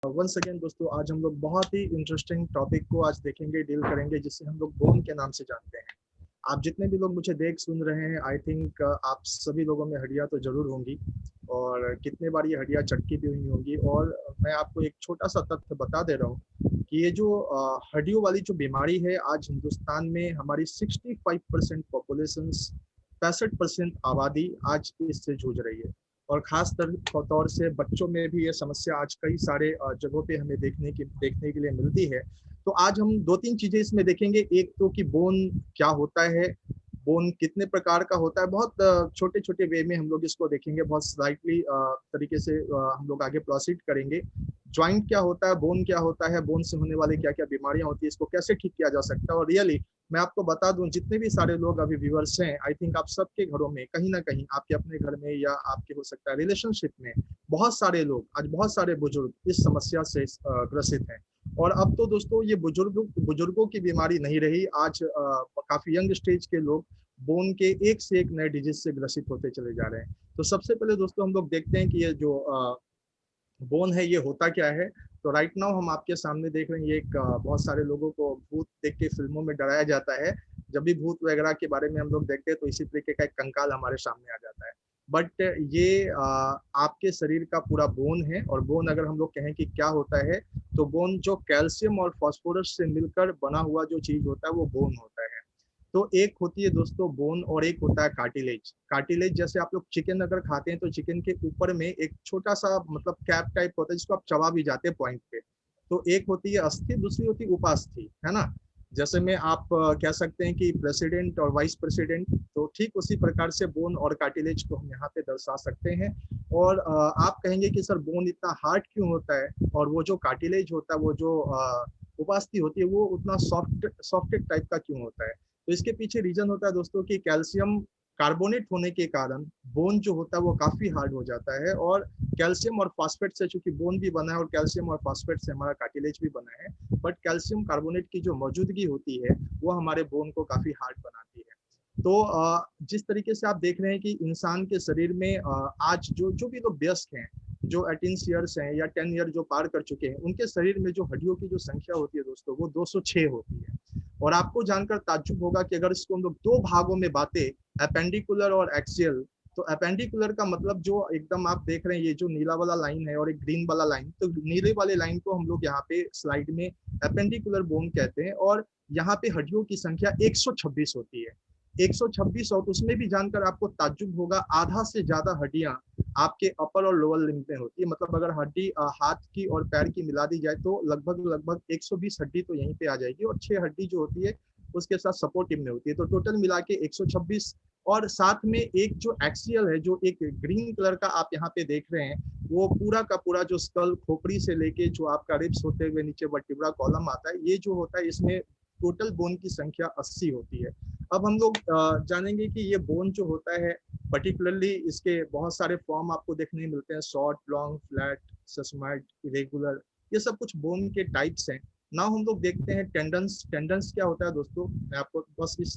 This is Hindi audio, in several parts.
वंस अगेन दोस्तों, आज हम लोग बहुत ही इंटरेस्टिंग टॉपिक को आज देखेंगे, डील करेंगे, जिसे हम लोग बोन के नाम से जानते हैं। आप जितने भी लोग मुझे देख सुन रहे हैं, आई थिंक आप सभी लोगों में हड्डियां तो जरूर होंगी, और कितने बार ये हड्डियां चटकी भी हुई होंगी। और मैं आपको एक छोटा सा तथ्य बता दे रहा हूँ कि ये जो हड्डियों वाली जो बीमारी है, आज हिंदुस्तान में हमारी 65% पॉपुलेशन, 65% आबादी आज इससे जूझ रही है। और खास तौर से बच्चों में भी ये समस्या आज कई सारे जगहों पे हमें देखने के लिए मिलती है। तो आज हम दो तीन चीजें इसमें देखेंगे। एक तो कि बोन क्या होता है, बोन कितने प्रकार का होता है, बहुत छोटे छोटे वे में हम लोग इसको देखेंगे, बहुत स्लाइटली तरीके से हम लोग आगे प्रोसीड करेंगे। ज्वाइंट क्या होता है, बोन क्या होता है, बोन से होने वाली क्या क्या बीमारियां होती है, इसको कैसे ठीक किया जा सकता है। और रियली मैं आपको बता दूं, जितने भी सारे लोग अभी व्यूअर्स हैं, आई थिंक आप सबके घरों में कहीं ना कहीं, आपके अपने घर में या आपके हो सकता है रिलेशनशिप में, बहुत सारे लोग, आज बहुत सारे बुजुर्ग इस समस्या से ग्रसित हैं। और अब तो दोस्तों ये बुजुर्गों की बीमारी नहीं रही, आज काफी यंग स्टेज के लोग बोन के एक से एक नए डिजीज से ग्रसित होते चले जा रहे हैं। तो सबसे पहले दोस्तों हम लोग देखते हैं कि ये जो बोन है ये होता क्या है। तो राइट नाउ हम आपके सामने देख रहे हैं, ये एक बहुत सारे लोगों को भूत देख के फिल्मों में डराया जाता है। जब भी भूत वगैरह के बारे में हम लोग देखते हैं तो इसी तरीके का एक कंकाल हमारे सामने आ जाता है। बट ये आपके शरीर का पूरा बोन है। और बोन अगर हम लोग कहें कि क्या होता है, तो बोन जो कैल्शियम और फास्फोरस से मिलकर बना हुआ जो चीज होता है वो बोन होता है। तो एक होती है दोस्तों बोन, और एक होता है कार्टिलेज। कार्टिलेज जैसे आप लोग चिकन अगर खाते हैं तो चिकन के ऊपर में एक छोटा सा मतलब कैप टाइप होता है, जिसको आप चबा भी जाते हैं पॉइंट पे। तो एक होती है अस्थि, दूसरी होती है उपास्थि, है ना। जैसे में आप कह सकते हैं कि प्रेसिडेंट और वाइस प्रेसिडेंट, तो ठीक उसी प्रकार से बोन और कार्टिलेज को हम यहाँ पे दर्शा सकते हैं। और आप कहेंगे कि सर बोन इतना हार्ड क्यों होता है, और वो जो कार्टिलेज होता है, वो जो उपास्थि होती है, वो उतना सॉफ्ट टाइप का क्यों होता है। तो इसके पीछे रीजन होता है दोस्तों कि कैल्शियम कार्बोनेट होने के कारण बोन जो होता है वो काफी हार्ड हो जाता है। और कैल्शियम और फास्फेट से, चूंकि बोन भी बना है और कैल्शियम और फास्फेट से हमारा कार्टिलेज भी बना है, बट कैल्शियम कार्बोनेट की जो मौजूदगी होती है वो हमारे बोन को काफी हार्ड बनाती है। तो जिस तरीके से आप देख रहे हैं कि इंसान के शरीर में आज जो जो भी लोग वयस्क हैं, जो 18 ईयर्स हैं या 10 ईयर जो पार कर चुके हैं, उनके शरीर में जो हड्डियों की जो संख्या होती है दोस्तों, वो 206 होती है। और आपको जानकर ताज्जुब होगा कि अगर इसको हम लोग दो भागों में बांटे, एपेंडिकुलर और एक्सियल, तो एपेंडिकुलर का मतलब जो एकदम आप देख रहे हैं, ये जो नीला वाला लाइन है और एक ग्रीन वाला लाइन, तो नीले वाले लाइन को हम लोग यहाँ पे स्लाइड में एपेंडिकुलर बोन कहते हैं। और यहाँ पे हड्डियों की संख्या 126 होती है, 126। और उसमें भी जानकर आपको ताज्जुब होगा, आधा से ज्यादा हड्डियां आपके अपर और लोअर लिम्ब में होती है। मतलब अगर हड्डी हाथ की और पैर की मिला दी जाए तो लगभग लगभग 120 हड्डी तो यहीं पे आ जाएगी, और 6 हड्डी जो होती है उसके साथ सपोर्ट टीम में होती है, तो टोटल मिला के 126। और साथ में एक जो एक्सियल है, जो एक ग्रीन कलर का आप यहाँ पे देख रहे हैं, वो पूरा का पूरा जो स्कल, खोपड़ी से लेके जो आपका रिब्स होते हुए नीचे वर्टिब्रा कॉलम आता है, ये जो होता है इसमें टोटल बोन की संख्या 80 होती है। अब हम लोग जानेंगे कि ये बोन जो होता है, पर्टिकुलरली इसके बहुत सारे फॉर्म आपको देखने मिलते हैं, शॉर्ट, लॉन्ग, फ्लैट, सस्माइड, इरेगुलर, ये सब कुछ बोन के टाइप्स हैं। नाउ हम लोग देखते हैं टेंडन्स। टेंडन्स क्या होता है दोस्तों, मैं आपको बस इस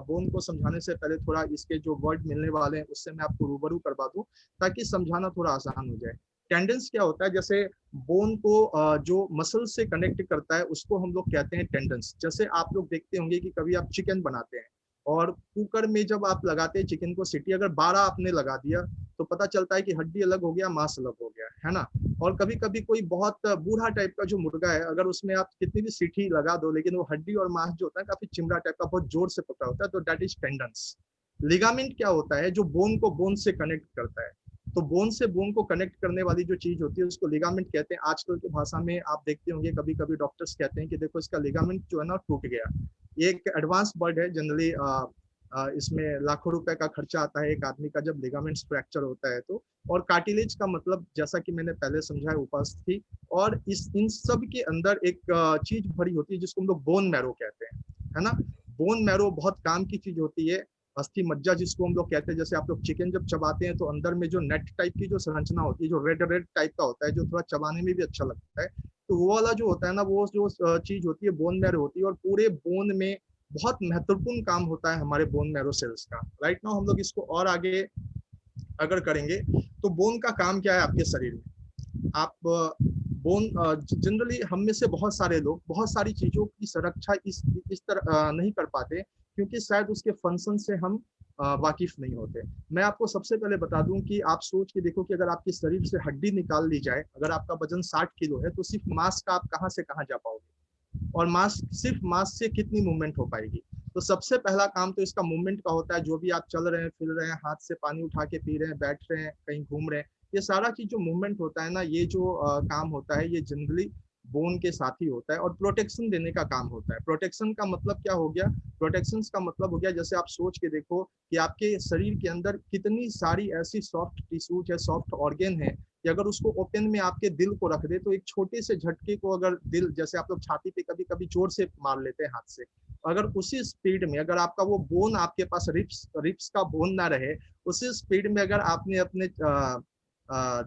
बोन को समझाने से पहले थोड़ा इसके जो वर्ड मिलने वाले हैं उससे मैं आपको रूबरू करवा दूं, ताकि समझाना थोड़ा आसान हो जाए। टेंडेंस क्या होता है, जैसे बोन को जो मसल से कनेक्ट करता है उसको हम लोग कहते हैं टेंडेंस। जैसे आप लोग देखते होंगे कि कभी आप चिकन बनाते हैं और कुकर में जब आप लगाते हैं चिकन को सीटी, अगर 12 आपने लगा दिया तो पता चलता है कि हड्डी अलग हो गया, मांस अलग हो गया, है ना। और कभी कभी कोई बहुत बूढ़ा टाइप का जो मुर्गा है, अगर उसमें आप कितनी भी सीटी लगा दो, लेकिन वो हड्डी और मांस जो होता है काफी चिमड़ा टाइप का, बहुत जोर से पकड़ा होता है, तो दैट इज टेंडेंस। लिगामेंट क्या होता है, जो बोन को बोन से कनेक्ट करता है। तो बोन से बोन को कनेक्ट करने वाली जो चीज होती है उसको लिगामेंट कहते हैं। आजकल की भाषा में आप देखते होंगे कभी कभी डॉक्टर्स कहते हैं कि देखो इसका लिगामेंट जो है ना टूट गया। ये एक एडवांस वर्ड है, जनरली इसमें लाखों रुपए का खर्चा आता है एक आदमी का जब लिगामेंट्स फ्रैक्चर होता है तो। और कार्टिलेज का मतलब जैसा कि मैंने पहले समझाया, उपास्थि। और इस इन सब के अंदर एक चीज भरी होती है जिसको हम लोग बोन मैरो कहते हैं, है ना। बोन मैरो बहुत काम की चीज होती है। अस्थि मज्जा जिसको हम लोग कहते हैं, जैसे आप लोग चिकन जब चबाते हैं तो अंदर में जो नेट टाइप की जो संरचना होती है, जो रेड रेड टाइप का होता है, जो थोड़ा चबाने में भी अच्छा लगता है, तो वो वाला जो होता है ना, वो जो चीज होती है बोन मैरो होती है। और पूरे बोन में बहुत महत्वपूर्ण काम होता है हमारे बोन मैरो सेल्स का। राइट नाउ हम लोग इसको और आगे अगर करेंगे, तो बोन का काम क्या है आपके शरीर में। आप बोन जनरली हम में से बहुत सारे लोग बहुत सारी चीजों की सुरक्षा इस तरह नहीं कर पाते, क्योंकि शायद उसके फंक्शन से हम वाकिफ नहीं होते। मैं आपको सबसे पहले बता दूं कि आप सोच के देखो कि अगर आपके शरीर से हड्डी निकाल ली जाए, अगर आपका वजन 60 किलो है, तो सिर्फ मांस का आप कहाँ से कहाँ जा पाओगे, और मास सिर्फ मास से कितनी मूवमेंट हो पाएगी। तो सबसे पहला काम तो इसका मूवमेंट का होता है। जो भी आप चल रहे हैं, फिर रहे हैं, हाथ से पानी उठा के पी रहे हैं, बैठ रहे हैं, कहीं घूम रहे हैं, ये सारा चीज जो मूवमेंट होता है ना, ये जो काम होता है, ये जनरली बोन के साथ ही होता है। और प्रोटेक्शन देने का काम होता है। प्रोटेक्शन का मतलब क्या हो गया? प्रोटेक्शन का मतलब हो गया, जैसे आप सोच के देखो कि आपके शरीर के अंदर कितनी सारी ऐसी सॉफ्ट टिश्यूज है, सॉफ्ट ऑर्गेन है, कि अगर उसको ओपन में आपके दिल को रख दे, तो एक छोटे से झटके को अगर दिल, जैसे आप लोग छाती पे कभी कभी जोर से मार लेते हैं हाथ से, अगर उसी स्पीड में अगर आपका वो बोन आपके पास रिप्स रिप्स का बोन ना रहे, उसी स्पीड में अगर आपने अपने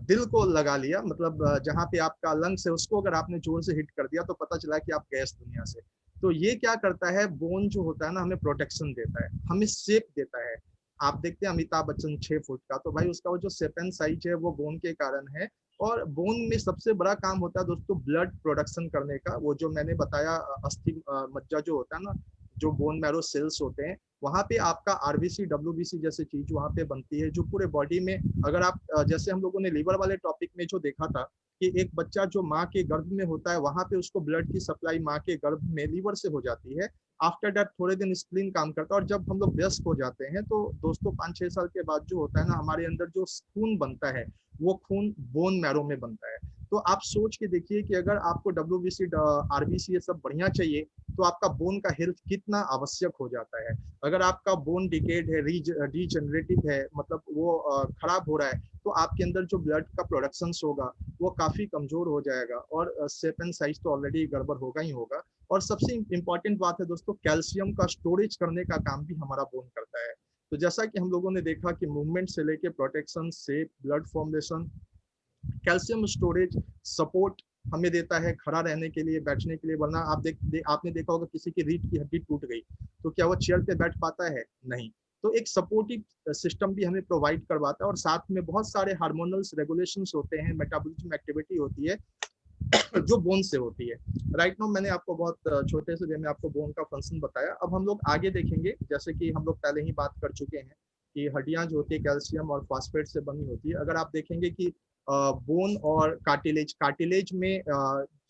दिल को लगा लिया, मतलब जहाँ पे आपका लंग्स है, उसको अगर आपने जोर से हिट कर दिया, तो पता चला कि आप गए इस दुनिया से। तो ये क्या करता है, बोन जो होता है ना, हमें प्रोटेक्शन देता है, हमें शेप देता है। आप देखते हैं अमिताभ बच्चन 6 फुट का, तो भाई उसका वो जो शेप एंड साइज है, वो बोन के कारण है। और बोन में सबसे बड़ा काम होता है दोस्तों ब्लड प्रोडक्शन करने का। वो जो मैंने बताया, अस्थि मज्जा जो होता है ना, जो बोन मैरो सेल्स होते हैं, वहां पे आपका आरबीसी डब्ल्यूबीसी जैसी चीज वहां पे बनती है, जो पूरे बॉडी में, अगर आप जैसे हम लोगों ने लीवर वाले टॉपिक में जो देखा था कि एक बच्चा जो माँ के गर्भ में होता है, वहां पे उसको ब्लड की सप्लाई माँ के गर्भ में लीवर से हो जाती है। आफ्टर दैट थोड़े दिन स्प्लीन काम करता है, और जब हम लोग वयस्क हो जाते हैं, तो दोस्तों 5-6 साल के बाद जो होता है ना, हमारे अंदर जो खून बनता है, वो खून बोन मैरो में बनता है। तो आप सोच के देखिए कि अगर आपको डब्ल्यूबीसी आरबीसी ये सब बढ़िया चाहिए, तो आपका बोन का हेल्थ कितना आवश्यक हो जाता है। अगर आपका बोन डिकेड है, रीजनरेटिव है, मतलब वो खराब हो रहा है, तो आपके अंदर जो ब्लड का प्रोडक्शन होगा, वो काफी कमजोर हो जाएगा, और शेप एंड साइज तो ऑलरेडी गड़बड़ होगा ही होगा। और सबसे इंपॉर्टेंट बात है दोस्तों, कैल्शियम का स्टोरेज करने का काम भी हमारा बोन करता है। तो जैसा कि हम लोगों ने देखा कि मूवमेंट से लेके protection, shape, blood formation, calcium storage, support हमें देता है खड़ा रहने के लिए, बैठने के लिए। वरना आपने देखा होगा किसी की रीढ़ की हड्डी टूट गई, तो क्या वो चेयर पे बैठ पाता है? नहीं। तो एक सपोर्टिव सिस्टम भी हमें प्रोवाइड करवाता है, और साथ में बहुत सारे हार्मोनल्स रेगुलेशंस होते हैं, मेटाबॉलिज्म एक्टिविटी होती है, जो बोन से होती है। राइट नाउ मैंने आपको बहुत छोटे से वे में आपको बोन का फंक्शन बताया। अब हम लोग आगे देखेंगे, जैसे कि हम लोग पहले ही बात कर चुके हैं कि हड्डियां जो होती है कैल्शियम और फॉस्फेट से बनी होती है। अगर आप देखेंगे कि बोन और कार्टिलेज, कार्टिलेज में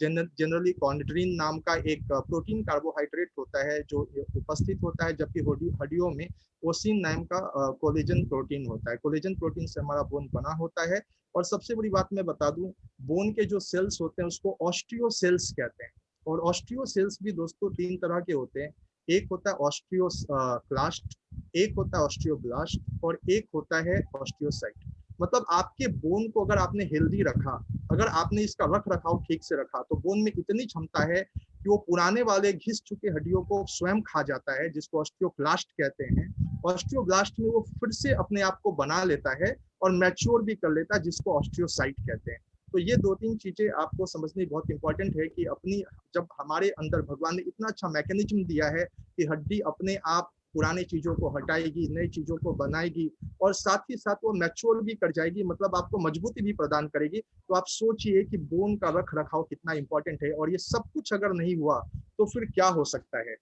जनरली कॉन्ड्रीन नाम का एक प्रोटीन कार्बोहाइड्रेट होता है जो उपस्थित होता है, जबकि हड्डियों में ओसिन नाम का कोलेजन प्रोटीन होता है। कोलेजन प्रोटीन से हमारा बोन बना होता है। और सबसे बड़ी बात मैं बता दूं, बोन के जो सेल्स होते हैं उसको ऑस्टियो सेल्स कहते हैं। और ऑस्टियो सेल्स भी दोस्तों 3 तरह के होते हैं। एक होता है ऑस्टियोक्लास्ट, एक होता है ऑस्टियोब्लास्ट, और एक होता है ऑस्टियोसाइट। मतलब आपके बोन को अगर आपने हेल्दी रखा, अगर आपने इसका रख रखाव ठीक से रखा, तो बोन में इतनी क्षमता है कि वो पुराने वाले घिस चुके हड्डियों को स्वयं खा जाता है, जिसको ऑस्टियोक्लास्ट कहते हैं। ऑस्टियोब्लास्ट में वो फिर से अपने आप को बना लेता है और मैच्योर भी कर लेता है, जिसको ऑस्टियोसाइट कहते हैं। तो ये 2-3 चीजें आपको समझनी बहुत इंपॉर्टेंट है कि अपनी, जब हमारे अंदर भगवान ने इतना अच्छा मैकेनिज्म दिया है कि हड्डी अपने आप पुरानी चीजों को हटाएगी, नई चीजों को बनाएगी, और साथ ही साथ वो मैच्योर भी कर जाएगी, मतलब आपको मजबूती भी प्रदान करेगी। तो आप सोचिए कि बोन का रख रखाव कितना इंपॉर्टेंट है, और ये सब कुछ अगर नहीं हुआ तो फिर क्या हो सकता है।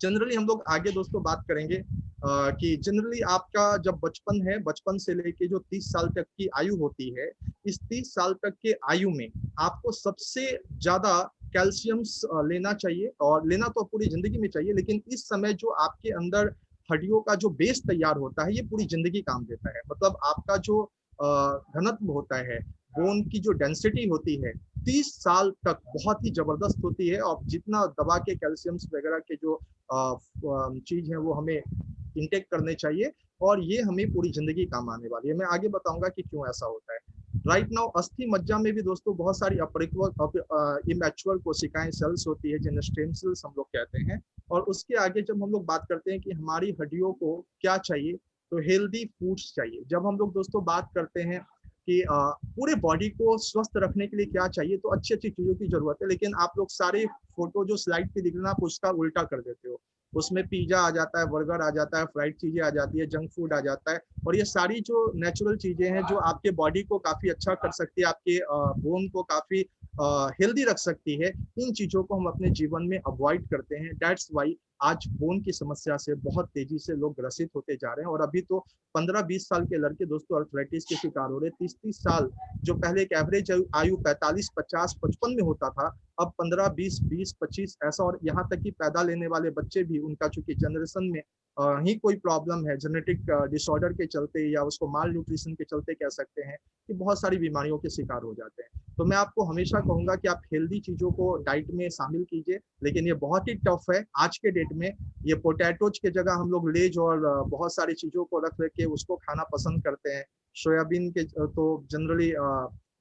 जनरली हम लोग आगे दोस्तों बात करेंगे कि जनरली आपका जब बचपन है, बचपन से लेके जो 30 साल तक की आयु होती है, इस 30 साल तक के आयु में आपको सबसे ज्यादा कैल्शियम लेना चाहिए, और लेना तो पूरी जिंदगी में चाहिए, लेकिन इस समय जो आपके अंदर हड्डियों का जो बेस तैयार होता है, ये पूरी जिंदगी काम देता है। मतलब आपका जो घनत्व होता है, बोन की जो डेंसिटी होती है, 30 साल तक बहुत ही जबरदस्त होती है। और जितना दबा के कैल्शियम वगैरह के जो चीज है, वो हमें इंटेक करने चाहिए, और ये हमें पूरी जिंदगी काम आने वाली है। मैं आगे बताऊंगा कि क्यों ऐसा होता है। राइट नाउ अस्थि मज्जा में भी दोस्तों बहुत सारी इमैच्योर कोशिकाएं, सेल्स होती है, जिन्हें स्टेम सेल्स हम लोग कहते हैं। और उसके आगे जब हम लोग बात करते हैं कि हमारी हड्डियों को क्या चाहिए, तो हेल्दी फूड्स चाहिए। जब हम लोग दोस्तों बात करते हैं कि पूरे बॉडी को स्वस्थ रखने के लिए क्या चाहिए, तो अच्छी अच्छी चीजों की जरूरत है। लेकिन आप लोग सारे फोटो जो स्लाइड पे दिख रहे हैं, आप उसका उल्टा कर देते हो। उसमें पिज्जा आ जाता है, बर्गर आ जाता है, फ्राइड चीजें आ जाती है, जंक फूड आ जाता है। और ये सारी जो नेचुरल चीजें हैं, जो आपके बॉडी को काफी अच्छा कर सकती है, आपके बोन को काफी हेल्दी रख सकती है, इन चीजों को हम अपने जीवन में अवॉइड करते हैं। दैट्स वाई आज बोन की समस्या से बहुत तेजी से लोग ग्रसित होते जा रहे हैं। और अभी तो 15-20 साल के लड़के दोस्तों अर्थराइटिस के शिकार हो रहे हैं। 30-30 साल, जो पहले एक एवरेज आयु 45, 50, 55 में होता था, अब 15, 20, 20, 25 ऐसा। और यहाँ तक कि पैदा लेने वाले बच्चे भी, उनका चूंकि जनरेशन में ही कोई प्रॉब्लम है, जेनेटिक डिसऑर्डर के चलते या उसको माल न्यूट्रिशन के चलते कह सकते हैं, कि बहुत सारी बीमारियों के शिकार हो जाते हैं। तो मैं आपको हमेशा कहूंगा कि आप हेल्दी चीजों को डाइट में शामिल कीजिए, लेकिन ये बहुत ही टफ है आज के डेट में। ये पोटैटोज के जगह हम लोग लेज और बहुत सारी चीजों को रख के उसको खाना पसंद करते हैं। सोयाबीन के तो जनरली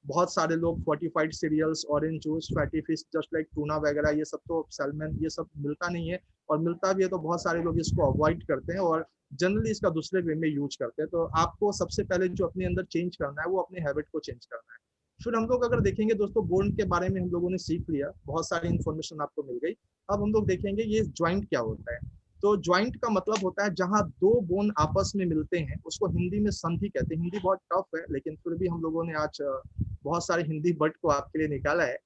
बहुत सारे लोग fortified cereals, orange juice, fatty fish just like tuna वगैरह, ये सब तो सैल्मन, ये सब मिलता नहीं है। और मिलता भी है तो बहुत सारे लोग इसको अवॉइड करते हैं और जनरली इसका दूसरे वे में यूज करते हैं। तो आपको सबसे पहले जो अपने अंदर चेंज करना है वो अपने हैबिट को चेंज करना है। फिर हम लोग अगर देखेंगे दोस्तों, बोन के बारे में हम लोगों ने सीख लिया, बहुत सारी इन्फॉर्मेशन आपको मिल गई। अब हम लोग देखेंगे ये ज्वाइंट क्या होता है। तो ज्वाइंट का मतलब होता है जहां दो बोन आपस में मिलते हैं, उसको हिंदी में संधि कहते हैं। हिंदी बहुत टफ है, लेकिन फिर भी हम लोगों ने आज बहुत सारे हिंदी वर्ड को आपके लिए निकाला है।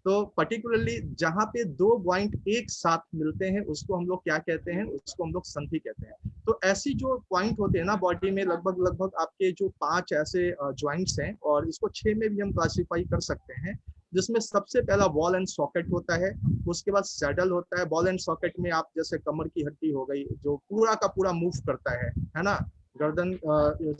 तो पर्टिकुलरली जहां पे दो पॉइंट एक साथ मिलते हैं उसको हम लोग क्या कहते हैं, उसको हम लोग संधि कहते हैं। तो ऐसी जो पॉइंट होते हैं ना बॉडी में, लगभग लगभग आपके जो 5 ऐसे ज्वाइंट्स हैं, और इसको 6 में भी हम क्लासिफाई कर सकते हैं। जिसमें सबसे पहला बॉल एंड सॉकेट होता है, उसके बाद सैडल होता है। बॉल एंड सॉकेट में आप जैसे कमर की हड्डी हो गई, जो पूरा का पूरा मूव करता है ना। गर्दन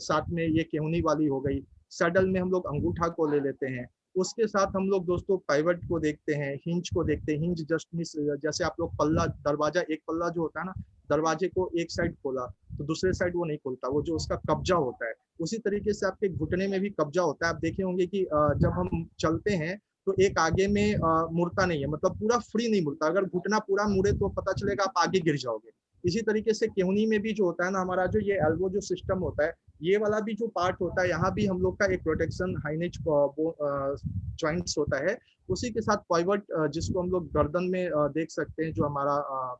साथ में ये केहूनी वाली हो गई। सैडल में हम लोग अंगूठा को ले लेते हैं। उसके साथ हम लोग दोस्तों पाइवट को देखते हैं, हिंज को देखते हैं। हिंज जस्ट मिस, जैसे आप लोग पल्ला, दरवाजा, एक पल्ला जो होता है ना, दरवाजे को एक साइड खोला तो दूसरे साइड वो नहीं खुलता, वो जो उसका कब्जा होता है। उसी तरीके से आपके घुटने में भी कब्जा होता है। आप देखे होंगे कि जब हम चलते हैं तो एक आगे में मुड़ता नहीं है, मतलब पूरा फ्री नहीं मुड़ता। अगर घुटना पूरा मुड़े तो पता चलेगा आप आगे गिर जाओगे। इसी तरीके से केहूनी में भी जो होता है ना, हमारा जो ये एल्बो जो सिस्टम होता है, ये वाला भी जो पार्ट होता है, यहाँ भी हम लोग का एक प्रोटेक्शन हाइनेज जॉइंट्स होता है। उसी के साथ पाइवट, जिसको हम लोग गर्दन में देख सकते हैं, जो हमारा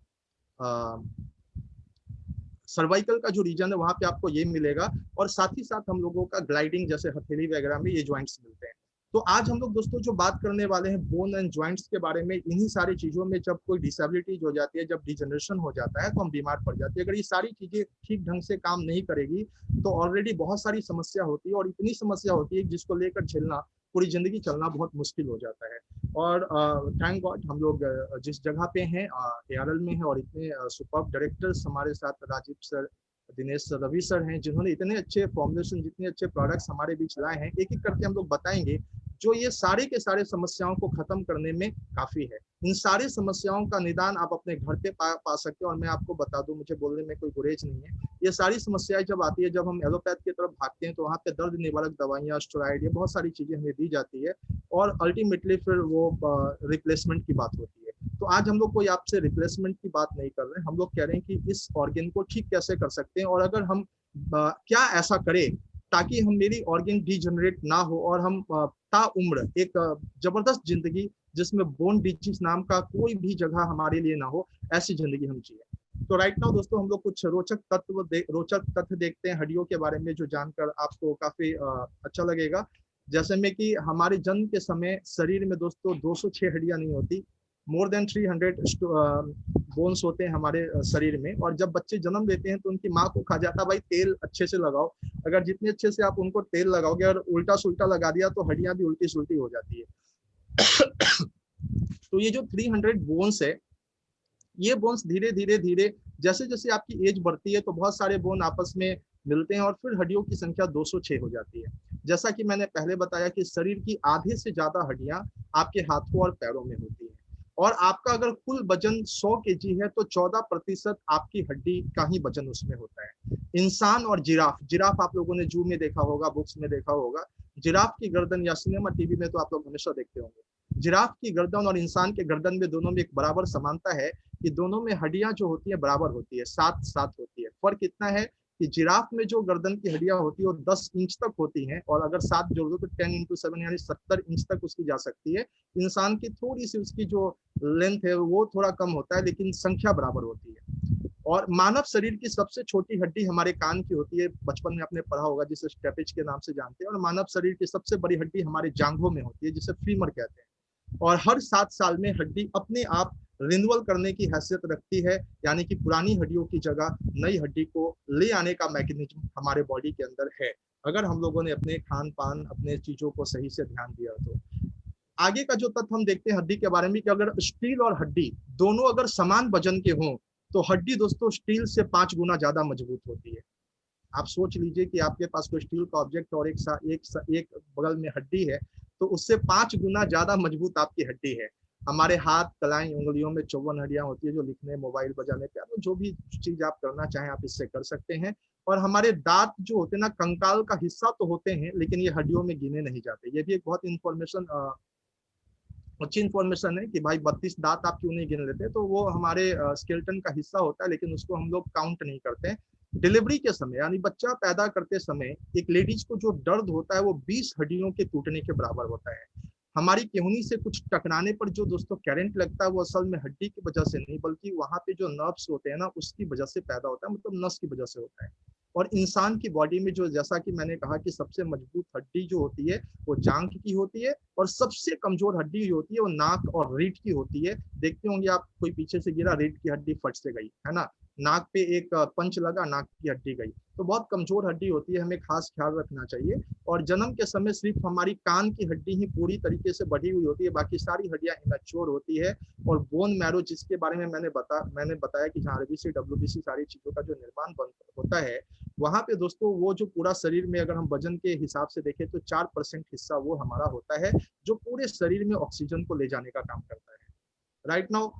सर्वाइकल का जो रीजन है वहां पे आपको ये मिलेगा। और साथ ही साथ हम लोगों का ग्लाइडिंग जैसे हथेली वगैरह में ये ज्वाइंट्स मिलते हैं। तो आज हम लोग दोस्तों जो बात करने वाले हैं बोन एंड ज्वाइंट्स के बारे में, इन्हीं सारी चीजों में जब कोई डिसेबिलिटीज हो जाती है, जब डिजेनरेशन हो जाता है, तो हम बीमार पड़ जाते हैं। अगर ये सारी चीजें ठीक ढंग से काम नहीं करेगी तो ऑलरेडी बहुत सारी समस्या होती है, और इतनी समस्या होती है जिसको लेकर झेलना, पूरी जिंदगी चलना बहुत मुश्किल हो जाता है। और थैंक गॉड हम लोग जिस जगह पे हैं एआरएल में है, और इतने सुपर्ब डायरेक्टर्स हमारे साथ, Rajiv sir, Dinesh sir, Ravi sir हैं, जिन्होंने इतने अच्छे फॉर्मुलेशन, जितने अच्छे प्रोडक्ट्स हमारे बीच लाए हैं। एक एक करके हम लोग बताएंगे, जो ये सारे के सारे समस्याओं को खत्म करने में काफी है। इन सारी समस्याओं का निदान आप अपने घर पे पा सकते हैं। और मैं आपको बता दूं, मुझे बोलने में कोई गुरेज नहीं है, ये सारी समस्याएं जब आती है, जब हम एलोपैथ की तरफ भागते हैं, तो वहाँ पे दर्द निवारक दवाइयाँ, स्टेरॉइड, ये बहुत सारी चीजें हमें दी जाती है, और अल्टीमेटली फिर वो रिप्लेसमेंट की बात होती है। तो आज हम लोग कोई आपसे रिप्लेसमेंट की बात नहीं कर रहे हैं, हम लोग कह रहे हैं कि इस ऑर्गन को ठीक कैसे कर सकते हैं, और अगर हम क्या ऐसा करें ताकि हम मेरी ऑर्गन डीजनरेट ना हो, और हम ताउम्र एक जबरदस्त जिंदगी, जिसमें बोन डिजीज नाम का कोई भी जगह हमारे लिए ना हो, ऐसी जिंदगी हम जिए। तो राइट नाउ दोस्तों हम लोग कुछ रोचक तथ्य देखते हैं हड्डियों के बारे में, जो जानकर आपको काफी अच्छा लगेगा। जैसे में कि हमारे जन्म के समय शरीर में दोस्तों 206 हड्डियां नहीं होती, मोर देन 300 बोन्स होते हैं हमारे शरीर में। और जब बच्चे जन्म लेते हैं तो उनकी माँ को कहा जाता है भाई तेल अच्छे से लगाओ। अगर जितने अच्छे से आप उनको तेल लगाओगे और उल्टा सुल्टा लगा दिया तो हड्डियां भी उल्टी सुल्टी हो जाती है। तो ये जो 300 बोन्स है, ये बोन्स धीरे धीरे धीरे जैसे जैसे आपकी एज बढ़ती है तो बहुत सारे बोन आपस में मिलते हैं, और फिर हड्डियों की संख्या 206 हो जाती है। जैसा कि मैंने पहले बताया कि शरीर की आधे से ज्यादा हड्डियां आपके हाथों और पैरों में होती है, और आपका अगर कुल वजन 100 केजी है तो 14% आपकी हड्डी का ही वजन उसमें होता है। इंसान और जिराफ, जिराफ आप लोगों ने जू में देखा होगा, बुक्स में देखा होगा, जिराफ की गर्दन, या सिनेमा टीवी में तो आप लोग हमेशा देखते होंगे, जिराफ की गर्दन और इंसान के गर्दन में दोनों में एक बराबर समानता है कि दोनों में हड्डियां जो होती है बराबर होती है, 7-7 होती है। फर्क इतना है कि जिराफ में जो गर्दन की हड्डियां होती है वो 10 इंच तक होती हैं, और अगर 7 जोड़ दो तो 10 × 7 यानी 70 इंच तक उसकी जा सकती है। इंसान की थोड़ी सी उसकी जो लेंथ है वो थोड़ा कम होता है, लेकिन संख्या बराबर होती है। और मानव शरीर की सबसे छोटी हड्डी हमारे कान की होती है, बचपन में आपने पढ़ा होगा, जिसे स्टेपिज के नाम से जानते हैं। और मानव शरीर की सबसे बड़ी हड्डी हमारे जांघों में होती है, जिसे फीमर कहते हैं। और हर 7 साल में हड्डी अपने आप रिन्यूअल करने की हैसियत रखती है, यानी कि पुरानी हड्डियों की जगह नई हड्डी को ले आने का मैकेनिज्म हमारे बॉडी के अंदर है, अगर हम लोगों ने अपने खान पान अपने चीजों को सही से ध्यान दिया तो। आगे का जो तथ्य हम देखते हैं हड्डी के बारे में कि अगर स्टील और हड्डी दोनों अगर समान वजन के हों तो हड्डी दोस्तों स्टील से 5 गुना ज्यादा मजबूत होती है। आप सोच लीजिए कि आपके पास कोई स्टील का ऑब्जेक्ट और एक बगल में हड्डी है, तो उससे 5 गुना ज्यादा मजबूत आपकी हड्डी है। हमारे हाथ कलाई उंगलियों में 54 हड्डियां होती है जो लिखने मोबाइल बजाने पे तो जो भी चीज आप करना चाहें आप इससे कर सकते हैं। और हमारे दांत जो होते हैं ना कंकाल का हिस्सा तो होते हैं लेकिन ये हड्डियों में गिने नहीं जाते। ये भी एक बहुत अच्छी इन्फॉर्मेशन है कि भाई 32 दांत आप क्यों नहीं गिन लेते, तो वो हमारे स्केलेटन का हिस्सा होता है लेकिन उसको हम लोग काउंट नहीं करते। डिलीवरी के समय यानी बच्चा पैदा करते समय एक लेडीज को जो दर्द होता है वो 20 हड्डियों के टूटने के बराबर होता है। हमारी केहूनी से कुछ टकराने पर जो दोस्तों करंट लगता है वो असल में हड्डी की वजह से नहीं बल्कि वहां पे जो नर्व्स होते हैं ना उसकी वजह से पैदा होता है, मतलब नस की वजह से होता है। और इंसान की बॉडी में जो जैसा कि मैंने कहा कि सबसे मजबूत हड्डी जो होती है वो जांघ की होती है और सबसे कमजोर हड्डी जो होती है वो नाक और रीढ़ की होती है। देखते होंगे आप कोई पीछे से गिरा रीढ़ की हड्डी फट से गई है ना, नाक पे एक पंच लगा नाक की हड्डी गई, तो बहुत कमजोर हड्डी होती है, हमें खास ख्याल रखना चाहिए। और जन्म के समय सिर्फ हमारी कान की हड्डी ही पूरी तरीके से बढ़ी हुई होती है, बाकी सारी हड्डियां इमेच्योर होती है। और बोन मैरो जिसके बारे में मैंने बताया कि जहाँ आरबीसी डब्ल्यूबीसी सारी चीजों का जो निर्माण होता है वहां पे दोस्तों वो जो पूरा शरीर में अगर हम वजन के हिसाब से देखें तो 4% हिस्सा वो हमारा होता है जो पूरे शरीर में ऑक्सीजन को ले जाने का काम करता है। राइट नाउ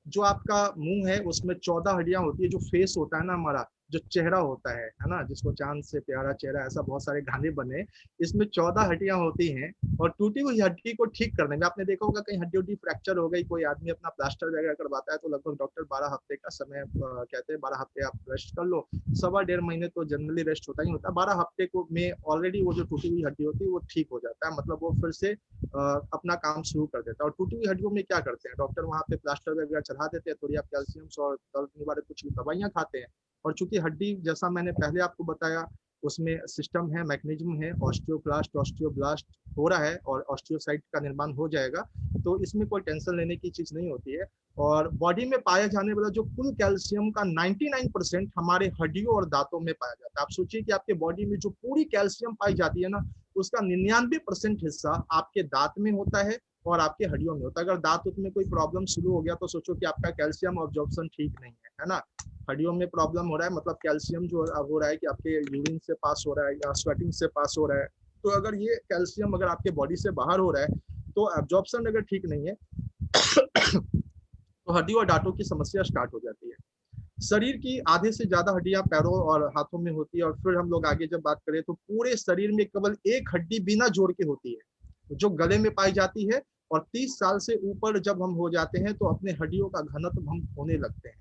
जो आपका मुंह है उसमें 14 हड्डियां होती है, जो फेस होता है ना हमारा जो चेहरा होता है ना, जिसको चांद से प्यारा चेहरा ऐसा बहुत सारे गाने बने, इसमें 14 हड्डियां होती हैं। और टूटी हुई हड्डी को ठीक करने में आपने देखा होगा कहीं हड्डी उड्डी फ्रैक्चर हो गई, कोई आदमी अपना प्लास्टर वगैरह करवाता है तो लगभग डॉक्टर 12 हफ्ते का समय कहते हैं 12 हफ्ते आप रेस्ट कर लो, 1.5 महीने तो जनरली रेस्ट होता ही होता है, 12 हफ्ते को में ऑलरेडी वो जो टूटी हुई हड्डी होती है वो ठीक हो जाता है, मतलब वो फिर से अपना काम शुरू कर देता है। और टूटी हुई हड्डियों में क्या करते हैं डॉक्टर, वहाँ पे प्लास्टर वगैरह चढ़ा देते हैं, थोड़ी आप कैल्शियम और दर्द निवारक कुछ दवाइयाँ खाते हैं। और चूंकि हड्डी जैसा मैंने पहले आपको बताया उसमें सिस्टम है मैकेनिज्म है, ऑस्टियोक्लास्ट ऑस्टियोब्लास्ट हो रहा है और ऑस्टियोसाइट का निर्माण हो जाएगा, तो इसमें कोई टेंशन लेने की चीज नहीं होती है। और बॉडी में पाया जाने वाला जो कुल कैल्शियम का 99% हमारे हड्डियों और दांतों में पाया जाता है। आप सोचिए कि आपके बॉडी में जो पूरी कैल्शियम पाई जाती है ना उसका 99% हिस्सा आपके दांत में होता है और आपके हड्डियों में होता है। अगर दांत में कोई प्रॉब्लम शुरू हो गया तो सोचो कि आपका कैल्शियम ऑब्जॉर्प्शन ठीक नहीं है ना, हड्डियों में प्रॉब्लम हो रहा है मतलब कैल्शियम जो हो रहा है कि आपके यूरिन से पास हो रहा है या स्वेटिंग से पास हो रहा है, तो अगर ये कैल्शियम अगर आपके बॉडी से बाहर हो रहा है तो एब्जॉर्प्शन अगर ठीक नहीं है तो हड्डी और दांतों की समस्या स्टार्ट हो जाती है। शरीर की आधे से ज्यादा हड्डियां पैरों और हाथों में होती है। और फिर हम लोग आगे जब बात करें तो पूरे शरीर में केवल एक हड्डी बिना जोड़ के होती है जो गले में पाई जाती है। और 30 साल से ऊपर जब हम हो जाते हैं तो अपने हड्डियों का घनत्व हम होने लगते हैं।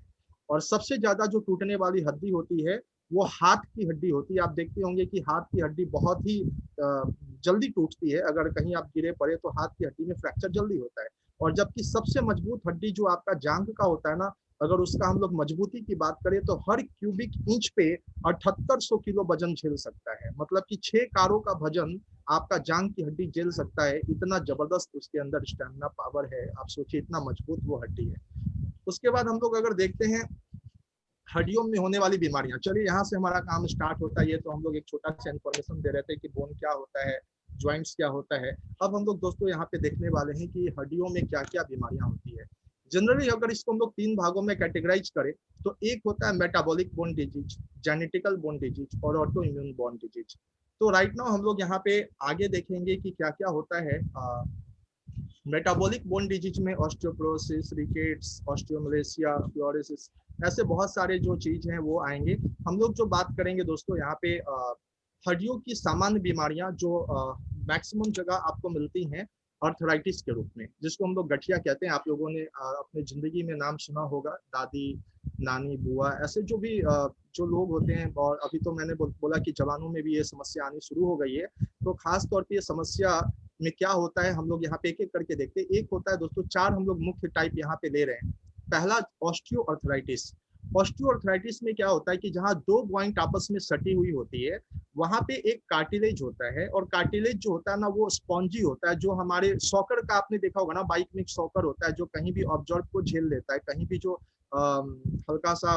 और सबसे ज्यादा जो टूटने वाली हड्डी होती है वो हाथ की हड्डी होती है। आप देखते होंगे कि हाथ की हड्डी बहुत ही जल्दी टूटती है, अगर कहीं आप गिरे पड़े तो हाथ की हड्डी में फ्रैक्चर जल्दी होता है। और जबकि सबसे मजबूत हड्डी जो आपका जांघ का होता है ना, अगर उसका हम लोग मजबूती की बात करें तो हर क्यूबिक इंच पे 7800 किलो वजन झेल सकता है, मतलब कि 6 कारों का वजन आपका जांघ की हड्डी झेल सकता है। इतना जबरदस्त उसके अंदर स्टैमिना पावर है, आप सोचिए इतना मजबूत वो हड्डी है। उसके बाद हम लोग अगर देखते हैं हड्डियों में होने वाली बीमारियां, चलिए यहाँ से हमारा काम स्टार्ट होता है। ये तो हम लोग एक छोटा सा इन्फॉर्मेशन दे रहे थे कि बोन क्या होता है, ज्वाइंट्स क्या होता है। अब हम लोग दोस्तों यहाँ पे देखने वाले हैं कि हड्डियों में क्या क्या बीमारियां होती है। जनरली अगर इसको हम लोग 3 भागों में कैटेगराइज करें तो एक होता है metabolic bone disease, genetical bone disease और ऑटो इम्यून बोन डिजीज। तो राइट नाउ हम लोग यहाँ पे आगे देखेंगे कि क्या क्या होता है। मेटाबॉलिक बोन डिजीज में ऑस्टियोपोरोसिस, रिकेट्स, ऑस्टियोमलेशिया, फ्लोरोसिस, ऐसे बहुत सारे जो चीज हैं वो आएंगे। हम लोग जो बात करेंगे दोस्तों यहाँ पे हड्डियों की सामान्य बीमारियां जो मैक्सिमम जगह आपको मिलती हैं आर्थराइटिस के रूप में, जिसको हम लोग गठिया कहते हैं। आप लोगों ने अपने जिंदगी में नाम सुना होगा, दादी नानी बुआ ऐसे जो भी जो लोग होते हैं। और अभी तो मैंने बोला कि जवानों में भी ये समस्या आनी शुरू हो गई है। तो खास तौर पे ये समस्या में क्या होता है हम लोग यहाँ पे एक एक करके देखते हैं। एक होता है दोस्तों 4 हम लोग मुख्य टाइप यहाँ पे ले रहे हैं। पहला ऑस्टियोआर्थराइटिस। ऑस्टियोआर्थराइटिस में क्या होता है कि जहाँ 2 जॉइंट आपस में सटी हुई होती है वहां पे एक कार्टिलेज होता है, और कार्टिलेज जो होता है ना वो स्पॉन्जी होता है, जो हमारे सॉकर का आपने देखा होगा ना, बाइक में एक सॉकर होता है जो कहीं भी ऑब्जर्व को झेल लेता है, कहीं भी जो हल्का सा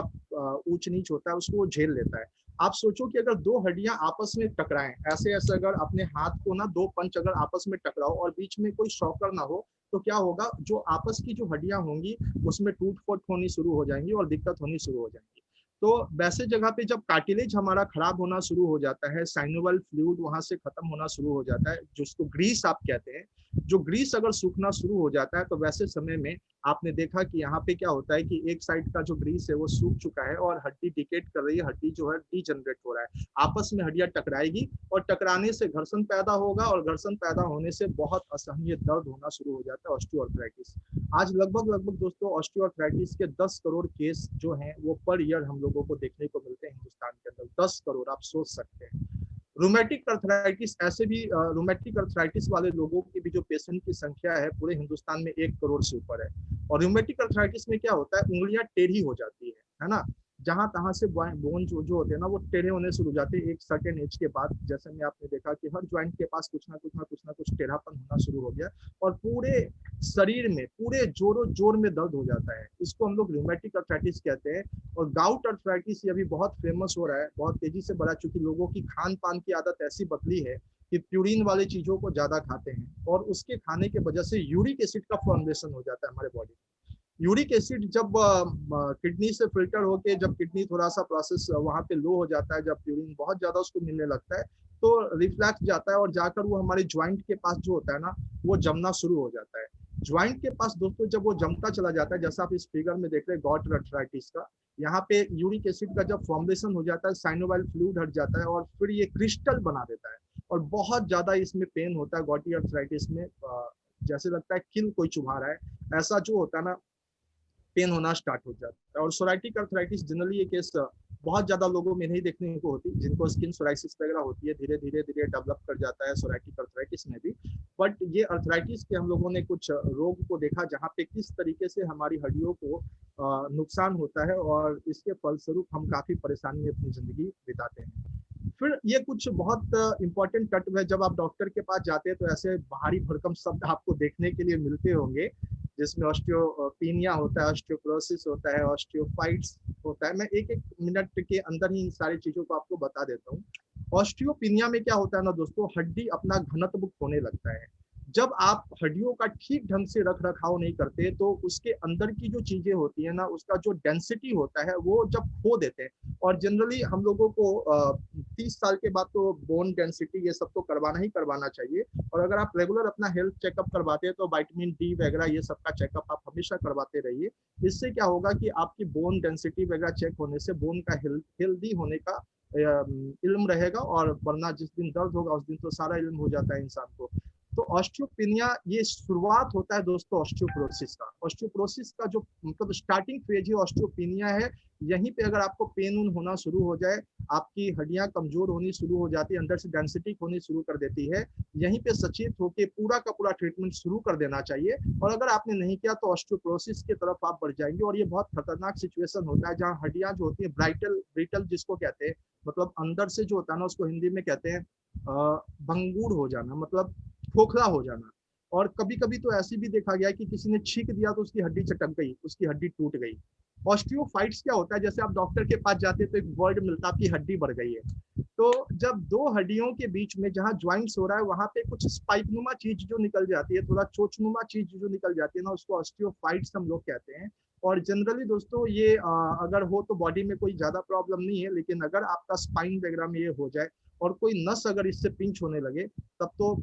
ऊंच नीच होता है उसको वो झेल लेता है। आप सोचो कि अगर दो हड्डियां आपस में टकराएं, ऐसे ऐसे अगर अपने हाथ को ना दो पंच अगर आपस में टकराओ और बीच में कोई शॉकर ना हो, तो क्या होगा, जो आपस की जो हड्डियां होंगी उसमें टूट फूट होनी शुरू हो जाएंगी और दिक्कत होनी शुरू हो जाएंगी। तो वैसे जगह पे जब कार्टिलेज हमारा खराब होना शुरू हो जाता है, साइनोवल फ्लूइड वहां से खत्म होना शुरू हो जाता है, जिसको ग्रीस आप कहते हैं, जो ग्रीस अगर सूखना शुरू हो जाता है तो वैसे समय में आपने देखा कि यहाँ पे क्या होता है कि एक साइड का जो ग्रीस है वो सूख चुका है और हड्डी डिकेट कर रही है, हड्डी जो है डीजनरेट हो रहा है, आपस में हड्डियां टकराएगी और टकराने से घर्षण पैदा होगा, और घर्षण पैदा होने से बहुत असहनीय दर्द होना शुरू हो जाता है, ऑस्टियोआर्थराइटिस। आज लगभग लगभग दोस्तों ऑस्टियोआर्थराइटिस के 10 करोड़ केस जो हैं वो पर ईयर हम लोगों को देखने को मिलते हैं हिंदुस्तान के अंदर। 10 करोड़, आप सोच सकते हैं। रोमेटिक अर्थराइटिस, ऐसे भी रोमेटिक अर्थराइटिस वाले लोगों की भी जो पेशेंट की संख्या है पूरे हिंदुस्तान में 1 करोड़ से ऊपर है। और रोमेटिक अर्थराइटिस में क्या होता है, उंगलियां टेढ़ी हो जाती है ना, जहां तहां से बोन जो होते हैं ना वो टेढ़े होने शुरू हो जाते हैं एक सर्टेन एज के बाद। जैसे में आपने देखा कि हर ज्वाइंट के पास कुछ ना कुछ टेढ़ापन होना शुरू हो गया और पूरे शरीर में पूरे जोरों जोर में दर्द हो जाता है, इसको हम लोग रूमेटिक अर्थराइटिस कहते हैं। और गाउट अर्थराइटिस ये अभी बहुत फेमस हो रहा है, बहुत तेजी से बढ़ा, चूंकि लोगों की खान पान की आदत ऐसी बदली है कि प्यूरिन वाली चीजों को ज्यादा खाते हैं, और उसके खाने की वजह से यूरिक एसिड का फॉर्मेशन हो जाता है हमारे बॉडी में। यूरिक एसिड जब किडनी से फिल्टर होके, जब किडनी थोड़ा सा प्रोसेस वहां पे लो हो जाता है, जब प्यूरिन बहुत ज्यादा उसको मिलने लगता है तो रिफ्लैक्स जाता है और जाकर वो हमारे ज्वाइंट के पास जो होता है ना वो जमना शुरू हो जाता है। ज्वाइंट के पास दोस्तों जब वो जमता चला जाता है, जैसा आप इस फिगर में देख रहे हैं गॉट अर्थराइटिस का, यहाँ पे यूरिक एसिड का जब फॉर्मेशन हो जाता है, साइनोवाइल फ्लूइड हट जाता है और फिर ये क्रिस्टल बना देता है, और बहुत ज्यादा इसमें पेन होता है गॉटी अर्थराइटिस में। जैसे लगता है किल कोई चुभा रहा है, ऐसा जो होता है ना पेन होना स्टार्ट हो जाता है। और सोराइटिक अर्थराइटिस जनरली ये केस बहुत ज्यादा लोगों में नहीं देखने को होती, जिनको स्किन सोराइसिस वगैरह होती है, धीरे धीरे धीरे डेवलप कर जाता है सोराइटिक अर्थराइटिस में भी। बट ये अर्थराइटिस के हम लोगों ने कुछ रोग को देखा जहाँ पे किस तरीके से हमारी हड्डियों को नुकसान होता है, और इसके फलस्वरूप हम काफी परेशानी में अपनी जिंदगी बिताते हैं। फिर ये कुछ बहुत इंपॉर्टेंट तत्व है, जब आप डॉक्टर के पास जाते हैं तो ऐसे भारी भरकम शब्द आपको देखने के लिए मिलते होंगे, जिसमें ऑस्टियोपीनिया होता है, ऑस्टियोपोरोसिस होता है, ऑस्टियोफाइट्स होता है। मैं एक एक मिनट के अंदर ही इन सारी चीजों को आपको बता देता हूँ। ऑस्टियोपीनिया में क्या होता है ना दोस्तों, हड्डी अपना घनत्व खोने लगता है। जब आप हड्डियों का ठीक ढंग से रख रखाव नहीं करते तो उसके अंदर की जो चीजें होती है ना, उसका जो डेंसिटी होता है वो जब खो देते हैं। और जनरली हम लोगों को 30 साल के बाद तो बोन डेंसिटी ये सब तो करवाना ही करवाना चाहिए, और अगर आप रेगुलर अपना हेल्थ चेकअप करवाते हैं तो विटामिन डी वगैरह ये सब का चेकअप आप हमेशा करवाते रहिए। इससे क्या होगा कि आपकी बोन डेंसिटी वगैरह चेक होने से बोन का हेल्दी होने का इल्म रहेगा, और वरना जिस दिन दर्द होगा उस दिन तो सारा इल्म हो जाता है इंसान को। तो ऑस्टियोपेनिया ये शुरुआत होता है दोस्तों ऑस्टियोपोरोसिस का। ऑस्टियोपोरोसिस का जो मतलब स्टार्टिंग फेज है ऑस्टियोपेनिया है। यहीं पे अगर आपको पेन उन होना शुरू हो जाए, आपकी हड्डियां कमजोर होनी शुरू हो जाती है, अंदर से डेंसिटी होनी शुरू कर देती है, यहीं पे सचेत होकर पूरा का पूरा ट्रीटमेंट शुरू कर देना चाहिए। और अगर आपने नहीं किया तो ऑस्टियोपोरोसिस की तरफ आप बढ़ जाएंगे, और ये बहुत खतरनाक सिचुएशन होता है जहाँ हड्डियां जो होती है ब्रिटल जिसको कहते हैं, मतलब अंदर से जो होता है ना उसको हिंदी में कहते हैं भंगूर हो जाना, मतलब खोखला हो जाना। और कभी कभी तो ऐसी भी देखा गया कि किसी ने छींक दिया तो उसकी हड्डी चटक गई, उसकी हड्डी टूट गई। ऑस्टियोफाइट्स क्या होता है, जैसे आप डॉक्टर के पास जाते हैं तो एक वर्ड मिलता है आपकी हड्डी बढ़ गई है। तो जब दो हड्डियों के बीच में जहाँ ज्वाइंट्स हो रहा है वहां पे कुछ स्पाइकनुमा चीज जो निकल जाती है, थोड़ा चोचनुमा चीज जो निकल जाती है ना, उसको ऑस्टियोफाइट्स हम लोग कहते हैं। और जनरली दोस्तों ये अगर हो तो बॉडी में कोई ज्यादा प्रॉब्लम नहीं है, लेकिन अगर आपका स्पाइन वगैरह में ये हो जाए और कोई नस अगर इससे पिंच होने लगे तब तो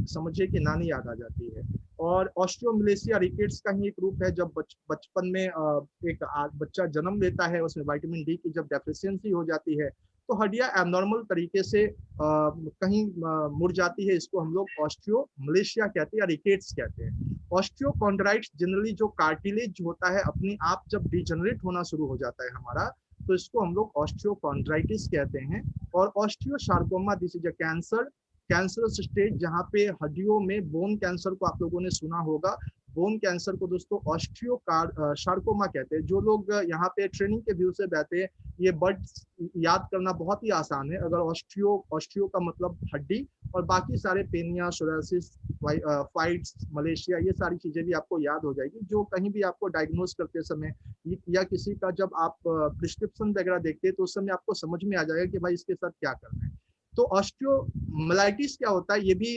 समझिए कि नानी याद आ जाती है। और ऑस्टियोमिलेसिया रिकेट्स का ही एक रूप है, जब बचपन में एक बच्चा जन्म लेता है, उसमें विटामिन डी की जब डेफिशिएंसी हो जाती है तो हड्डियां एबनॉर्मल तरीके से कहीं मुड़ जाती है। इसको हम लोग ऑस्टियोमिलेसिया कहते हैं या रिकेट्स कहते हैं। ऑस्टियोकॉन्ड्राइट्स जनरली जो कार्टिलेज होता है अपने आप जब डिजनरेट होना शुरू हो जाता है हमारा, तो इसको हम लोग ऑस्टियोकॉन्ड्राइटिस कहते हैं। और osteosarcoma this is a cancerous stage, जहाँ पे हड्डियों में बोन कैंसर को आप लोगों ने सुना होगा, बोन कैंसर को दोस्तों ऑस्टियो शार्कोमा कहते हैं। जो लोग यहाँ पे ट्रेनिंग के व्यू से बैठे हैं, ये वर्ड याद करना बहुत ही आसान है। अगर ऑस्टियो ऑस्टियो का मतलब हड्डी, और बाकी सारे पेनिया, सोरासिस, फाइट्स, मलेशिया, ये सारी चीजें भी आपको याद हो जाएगी, जो कहीं भी आपको डायग्नोज करते समय या किसी का जब आप प्रिस्क्रिप्शन वगैरह देखते हैं तो उस समय आपको समझ में आ जाएगा कि भाई इसके साथ क्या करना है। तो ऑस्टियोमलाइटिस क्या होता है, ये भी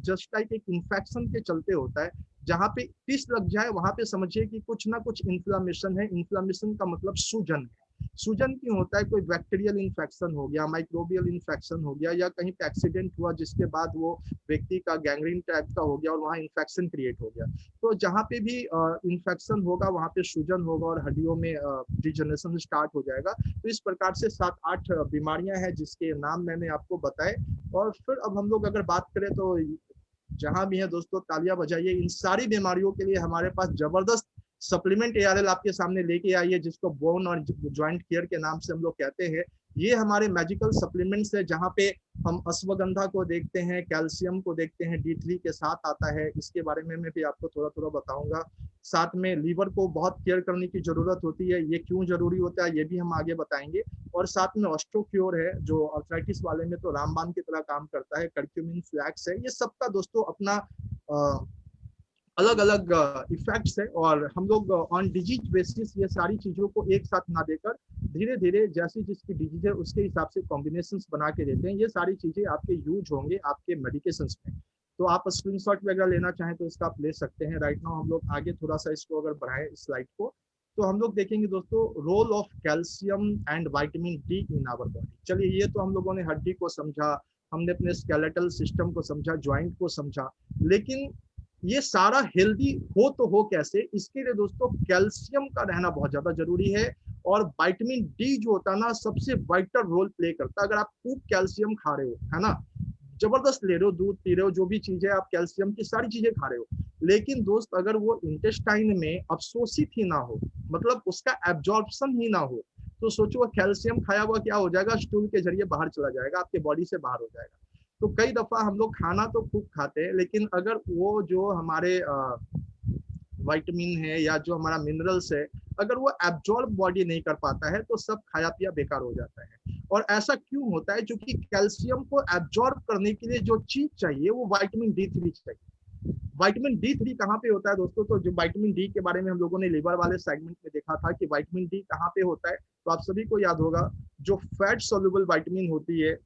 जस्ट लाइक एक इन्फेक्शन के चलते होता है। जहाँ पे टिस लग जाए वहां पे समझिए कि कुछ ना कुछ इन्फ्लामेशन है। इन्फ्लामेशन का मतलब सूजन है। सूजन क्यों होता है? कोई बैक्टीरियल इन्फेक्शन हो गया, माइक्रोबियल इन्फेक्शन हो गया, या कहीं पे एक्सीडेंट हुआ जिसके बाद वो व्यक्ति का गैंग्रीन टाइप का हो गया और वहाँ इन्फेक्शन क्रिएट हो गया। तो जहाँ पे भी इन्फेक्शन होगा वहाँ पे सूजन होगा और हड्डियों में डिजनरेशन स्टार्ट हो जाएगा। तो इस प्रकार से 7-8 बीमारियां हैं जिसके नाम मैंने आपको बताए। और फिर अब हम लोग अगर बात करें तो जहां भी है दोस्तों तालियां बजाइए। इन सारी बीमारियों के लिए हमारे पास जबरदस्त सप्लीमेंट एआरएल आपके सामने लेके आइए, जिसको बोन और ज्वाइंट केयर के नाम से हम लोग कहते हैं। ये हमारे मैजिकल सप्लीमेंट्स है, जहाँ पे हम अश्वगंधा को देखते हैं, कैल्शियम को देखते हैं, D3 के साथ आता है। इसके बारे में मैं भी आपको थोड़ा थोड़ा बताऊंगा। साथ में लीवर को बहुत केयर करने की जरूरत होती है, ये क्यों जरूरी होता है ये भी हम आगे बताएंगे। और साथ में ऑस्ट्रोक्योर है, जो अर्थराइटिस वाले में तो रामबाण की तरह काम करता है। कर्क्यूमिन फ्लैक्स है। ये सबका दोस्तों अपना अलग अलग इफेक्ट्स है, और हम लोग ऑन डिजीज बेसिस ये सारी चीजों को एक साथ ना देकर धीरे धीरे जैसी जिसकी डिजीज है उसके हिसाब से कॉम्बिनेशंस बना के देते हैं। ये सारी चीजें आपके यूज होंगे आपके मेडिकेशंस में। तो आप स्क्रीनशॉट वगैरह लेना चाहें तो इसका आप ले सकते हैं। राइट नाउ हम लोग आगे थोड़ा सा इसको अगर बढ़ाएं इस स्लाइड को, तो हम लोग देखेंगे दोस्तों role of calcium and vitamin D in our body. चलिए, ये तो हम लोगों ने हड्डी को समझा, हमने अपने स्केलेटल सिस्टम को समझा, ज्वाइंट को समझा, लेकिन ये सारा हेल्दी हो कैसे, इसके लिए दोस्तों कैल्शियम का रहना बहुत ज्यादा जरूरी है। और विटामिन डी जो होता है ना, सबसे वाइटल रोल प्ले करता है। अगर आप खूब कैल्शियम खा रहे हो, है ना, जबरदस्त ले रहे हो, दूध पी रहे हो, जो भी चीजें आप कैल्शियम की सारी चीजें खा रहे हो, लेकिन दोस्त अगर वो इंटेस्टाइन में अवशोषित ही ना हो, मतलब उसका एब्जॉर्प्शन ही ना हो, तो सोचो वो कैल्शियम खाया हुआ क्या हो जाएगा, स्टूल के जरिए बाहर चला जाएगा, आपके बॉडी से बाहर हो जाएगा। तो कई दफा हम लोग खाना तो खूब खाते हैं, लेकिन अगर वो जो हमारे विटामिन है या जो हमारा मिनरल्स है, अगर वो एब्जॉर्ब बॉडी नहीं कर पाता है तो सब खाया पिया बेकार हो जाता है। और ऐसा क्यों होता है? क्योंकि कैल्शियम को एब्जॉर्ब करने के लिए जो चीज चाहिए वो विटामिन D3 चाहिए। विटामिन D3 कहाँ पे होता है दोस्तों? तो जो विटामिन डी के बारे में हम लोगों ने लीवर वाले सेगमेंट में देखा था कि विटामिन डी कहाँ पे होता है, तो आप सभी को याद होगा, जो फैट सोल्यूबल विटामिन होती है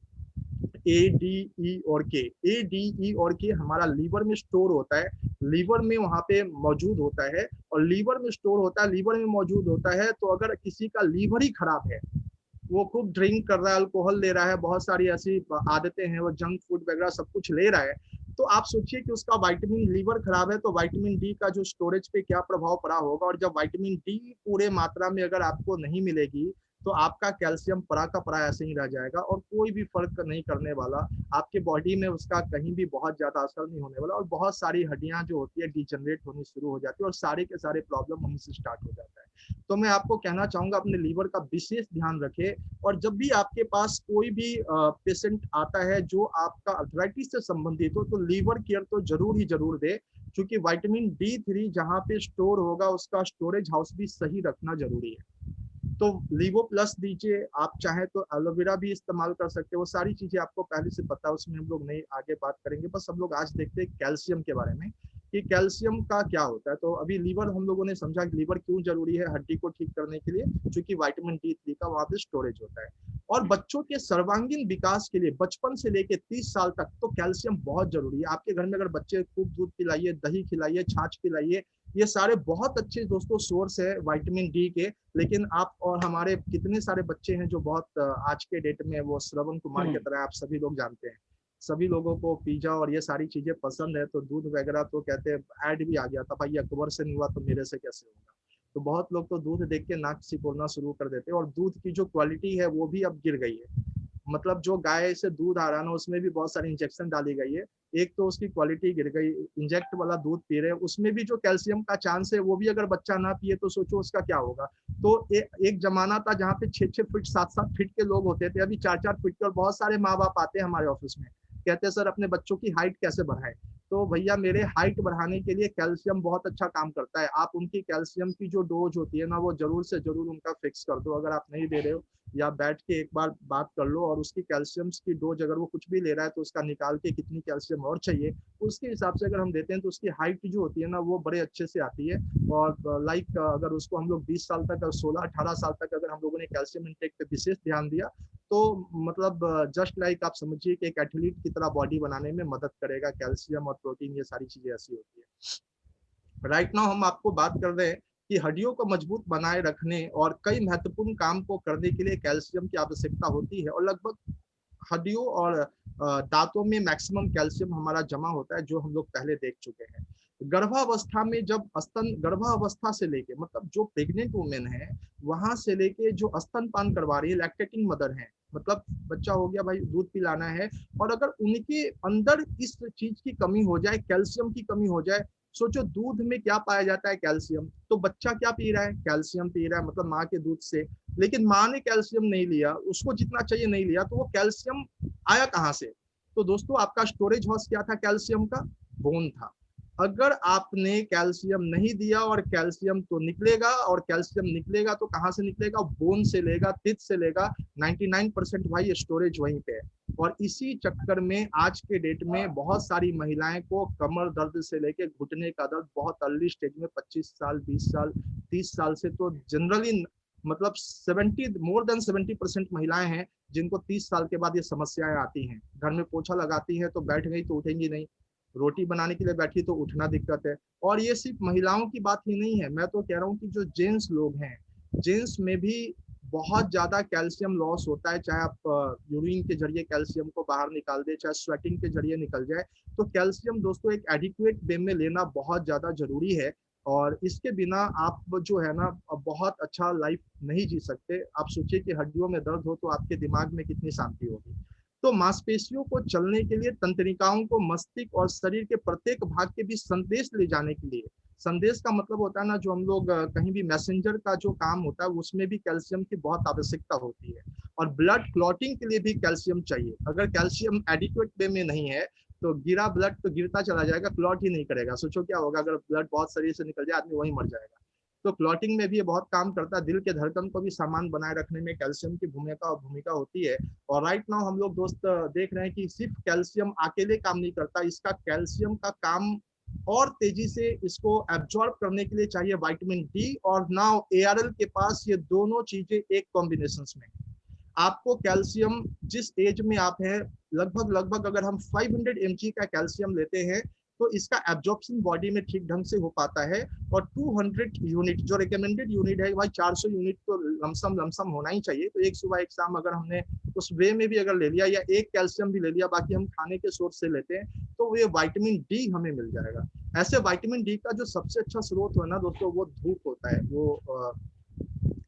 ए, डी, ई और के। ए, डी, ई और के हमारा लीवर में स्टोर होता है, लीवर में वहां पे मौजूद होता है, और लीवर में स्टोर होता है, लीवर में मौजूद होता है। तो अगर किसी का लीवर ही खराब है, वो खूब ड्रिंक कर रहा है, अल्कोहल ले रहा है, बहुत सारी ऐसी आदतें हैं, वो जंक फूड वगैरह सब कुछ ले रहा है, तो आप सोचिए कि उसका विटामिन लीवर खराब है तो विटामिन डी का जो स्टोरेज पे क्या प्रभाव पड़ा होगा। और जब विटामिन डी पूरे मात्रा में अगर आपको नहीं मिलेगी, तो आपका कैल्शियम परा का परा ऐसे ही रह जाएगा और कोई भी फर्क नहीं करने वाला। आपके बॉडी में उसका कहीं भी बहुत ज्यादा असर नहीं होने वाला, और बहुत सारी हड्डियां जो होती है डिजनरेट होनी शुरू हो जाती है, और सारे के सारे प्रॉब्लम वहीं से स्टार्ट हो जाता है। तो मैं आपको कहना चाहूंगा अपने लीवर का विशेष ध्यान रखें। और जब भी आपके पास कोई भी पेशेंट आता है जो आपका अर्थराइटिस से संबंधित हो, तो लीवर केयर तो जरूर ही जरूर दे, क्योंकि विटामिन D3 जहाँ पे स्टोर होगा उसका स्टोरेज हाउस भी सही रखना जरूरी है। तो लीवो प्लस दीजिए, आप चाहें तो एलोवेरा भी इस्तेमाल कर सकते हैं। वो सारी चीजें आपको पहले से पता है, उसमें हम लोग नहीं आगे बात करेंगे। बस हम लोग आज देखते हैं कैल्शियम के बारे में कि कैल्शियम का क्या होता है। तो अभी लीवर हम लोगों ने समझा कि लीवर क्यों जरूरी है हड्डी को ठीक करने के लिए, क्योंकि विटामिन D3 का वहां पे स्टोरेज होता है। और बच्चों के सर्वांगीण विकास के लिए बचपन से लेके 30 साल तक तो कैल्शियम बहुत जरूरी है। आपके घर में अगर बच्चे खूब दूध पिलाइए, दही खिलाइए, छाछ पिलाइए, ये सारे बहुत अच्छे दोस्तों सोर्स है विटामिन डी के। लेकिन आप और हमारे कितने सारे बच्चे हैं जो बहुत आज के डेट में वो श्रवण कुमार की तरह, आप सभी लोग जानते हैं, सभी लोगों को पिज्जा और ये सारी चीजें पसंद है, तो दूध वगैरह तो कहते हैं ऐड भी आ गया था, भाई अकबर से नहीं हुआ तो मेरे से कैसे होगा। तो बहुत लोग तो दूध देख के नाक सिकोड़ना शुरू कर देते हैं, और दूध की जो क्वालिटी है वो भी अब गिर गई है। मतलब जो गाय से दूध आ रहा है ना, उसमें भी बहुत सारी इंजेक्शन डाली गई है। एक तो उसकी क्वालिटी गिर गई, इंजेक्ट वाला दूध पी रहे हैं, उसमें भी जो कैल्शियम का चांस है वो भी अगर बच्चा ना पिए तो सोचो उसका क्या होगा। तो एक जमाना था जहाँ पे 6-6 फीट 7-7 फीट के लोग होते थे, अभी 4-4 फीट के। और बहुत सारे माँ बाप आते हैं हमारे ऑफिस में, कहते हैं सर अपने बच्चों की हाइट कैसे बढ़ाए। तो भैया मेरे हाइट बढ़ाने के लिए कैल्शियम बहुत अच्छा काम करता है। आप उनकी कैल्शियम की जो डोज होती है ना, वो जरूर से जरूर उनका फिक्स कर दो। अगर आप नहीं दे रहे हो, या बैठ के एक बार बात कर लो, और उसकी कैल्शियम की डोज अगर वो कुछ भी ले रहा है तो उसका निकाल के कितनी कैल्शियम और चाहिए उसके हिसाब से अगर हम देते हैं तो उसकी हाइट जो होती है ना वो बड़े अच्छे से आती है। और लाइक अगर उसको हम लोग 20 साल तक, 16-18 साल तक अगर हम लोगों ने कैल्शियम इंटेक पे विशेष ध्यान दिया, तो मतलब जस्ट लाइक आप समझिए कि एक एथलीट की तरह बॉडी बनाने में मदद करेगा कैल्शियम और प्रोटीन। ये सारी चीजें ऐसी होती है। राइट नाउ हम आपको बात कर रहे हैं कि हड्डियों को मजबूत बनाए रखने और कई महत्वपूर्ण काम को करने के लिए कैल्शियम की आवश्यकता होती है। और लगभग हड्डियों और दांतों में मैक्सिमम कैल्शियम हमारा जमा होता है, जो हम लोग पहले देख चुके हैं। गर्भावस्था में जब स्तन, गर्भावस्था से लेके मतलब जो प्रेग्नेंट वुमेन है वहां से लेके जो स्तनपान करवा रही है, लैक्टेटिंग मदर है, मतलब बच्चा हो गया भाई, दूध पिलाना है, और अगर उनके अंदर इस चीज की कमी हो जाए, कैल्शियम की कमी हो जाए, सोचो दूध में क्या पाया जाता है, कैल्शियम, तो बच्चा क्या पी रहा है, कैल्शियम पी रहा है, मतलब माँ के दूध से। लेकिन माँ ने कैल्शियम नहीं लिया, उसको जितना चाहिए नहीं लिया, तो वो कैल्शियम आया कहाँ से? तो दोस्तों आपका स्टोरेज हाउस क्या था कैल्शियम का? बोन था। अगर आपने कैल्शियम नहीं दिया, और कैल्शियम तो निकलेगा, और कैल्शियम निकलेगा तो कहाँ से निकलेगा? बोन से लेगा, टिथ से लेगा। 99% भाई स्टोरेज वहीं पे है। और इसी चक्कर में आज के डेट में बहुत सारी महिलाएं को कमर दर्द से लेके घुटने का दर्द बहुत अर्ली स्टेज में, 25 साल, 20 साल, 30 साल से, तो जनरली मतलब 70, मोर देन 70% महिलाएं हैं जिनको 30 साल के बाद ये समस्याएं आती हैं। घर में पोछा लगाती हैं तो बैठ गई तो उठेंगी नहीं, रोटी बनाने के लिए बैठी तो उठना दिक्कत है। और ये सिर्फ महिलाओं की बात ही नहीं है, मैं तो कह रहा हूँ कि जो जेंट्स लोग हैं, जेंट्स में भी बहुत ज्यादा कैल्शियम लॉस होता है। चाहे आप यूरिन के जरिए कैल्शियम को बाहर निकाल दे, चाहे स्वेटिंग के जरिए निकल जाए, तो कैल्शियम दोस्तों एक एडिक्वेट वे में लेना बहुत ज्यादा जरूरी है। और इसके बिना आप जो है ना बहुत अच्छा लाइफ नहीं जी सकते। आप सोचिए कि हड्डियों में दर्द हो तो आपके दिमाग में कितनी शांति होगी। तो मांसपेशियों को चलने के लिए, तंत्रिकाओं को मस्तिष्क और शरीर के प्रत्येक भाग के बीच संदेश ले जाने के लिए, संदेश का मतलब होता है ना, जो हम लोग कहीं भी मैसेंजर का जो काम होता है उसमें भी कैल्शियम की बहुत आवश्यकता होती है। और ब्लड क्लॉटिंग के लिए भी कैल्शियम चाहिए। अगर कैल्शियम एडिक्वेट वे में नहीं है तो गिरा ब्लड तो गिरता चला जाएगा, क्लॉट ही नहीं करेगा। सोचो क्या होगा अगर ब्लड बहुत शरीर से निकल जाए, आदमी वहीं मर जाएगा। तो क्लॉटिंग में भी ये बहुत काम करता है। दिल के धड़कन को भी सामान बनाए रखने में कैल्शियम की भूमिका होती है। और राइट नाउ हम लोग दोस्त देख रहे हैं कि सिर्फ कैल्शियम अकेले काम नहीं करता, इसका कैल्शियम का काम और तेजी से इसको एब्जॉर्ब करने के लिए चाहिए विटामिन डी। और नाउ एआरएल के पास ये दोनों चीजें एक कॉम्बिनेशन में। आपको कैल्शियम जिस एज में आप हैं, लगभग लगभग अगर हम 500 mg का कैल्शियम लेते हैं तो इसका एब्जॉर्प्शन बॉडी में ठीक ढंग से हो पाता है। और 200 यूनिट जो रिकमेंडेड यूनिट है भाई, 400 यूनिट तो लमसम होना ही चाहिए। तो एक सुबह एक शाम अगर हमने उस वे में भी अगर ले लिया, या एक कैल्शियम भी ले लिया, बाकी हम खाने के सोर्स से लेते हैं, तो ये विटामिन डी हमें मिल जाएगा। ऐसे विटामिन डी का जो सबसे अच्छा स्रोत है ना दोस्तों, वो धूप होता है, वो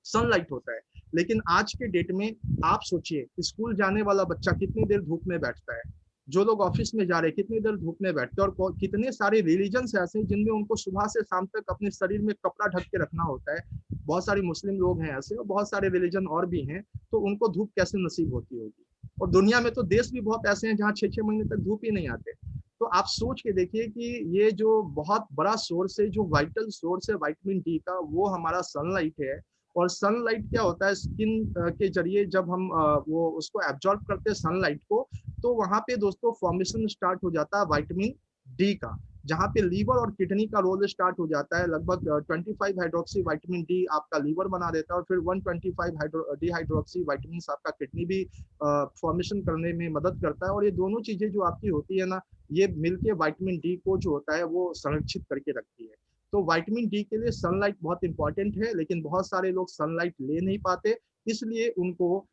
सनलाइट होता है। लेकिन आज के डेट में आप सोचिए, स्कूल जाने वाला बच्चा कितनी देर धूप में बैठता है, जो लोग ऑफिस में जा रहे हैं कितनी देर धूप में बैठते हैं, और कितने सारे रिलीजन ऐसे हैं जिनमें उनको सुबह से शाम तक अपने शरीर में कपड़ा ढक के रखना होता है। बहुत सारे मुस्लिम लोग हैं ऐसे, और बहुत सारे रिलीजन और भी हैं। तो उनको धूप कैसे नसीब होती होगी? और दुनिया में तो देश भी बहुत ऐसे हैं जहाँ 6-6 महीने तक धूप ही नहीं आते। तो आप सोच के देखिए कि ये जो बहुत बड़ा सोर्स है, जो वाइटल सोर्स है विटामिन डी का, वो हमारा सनलाइट है। और सनलाइट क्या होता है, स्किन के जरिए जब हम वो उसको एब्जॉर्ब करते हैं सनलाइट को, तो वहां पे दोस्तों फॉर्मेशन स्टार्ट हो जाता है विटामिन डी का, जहाँ पे लीवर और किडनी का रोल स्टार्ट हो जाता है। लगभग 25 हाइड्रोक्सी विटामिन डी आपका लीवर बना देता है, और फिर 125 डी हाइड्रोक्सी विटामिन आपका किडनी भी फॉर्मेशन करने में मदद करता है। और ये दोनों चीजें जो आपकी होती है ना, ये मिलके विटामिन डी को जो होता है वो संरक्षित करके रखती है। तो विटामिन डी के लिए सनलाइट बहुत इंपॉर्टेंट है, लेकिन बहुत सारे लोग सनलाइट ले नहीं पाते, इसलिए उनको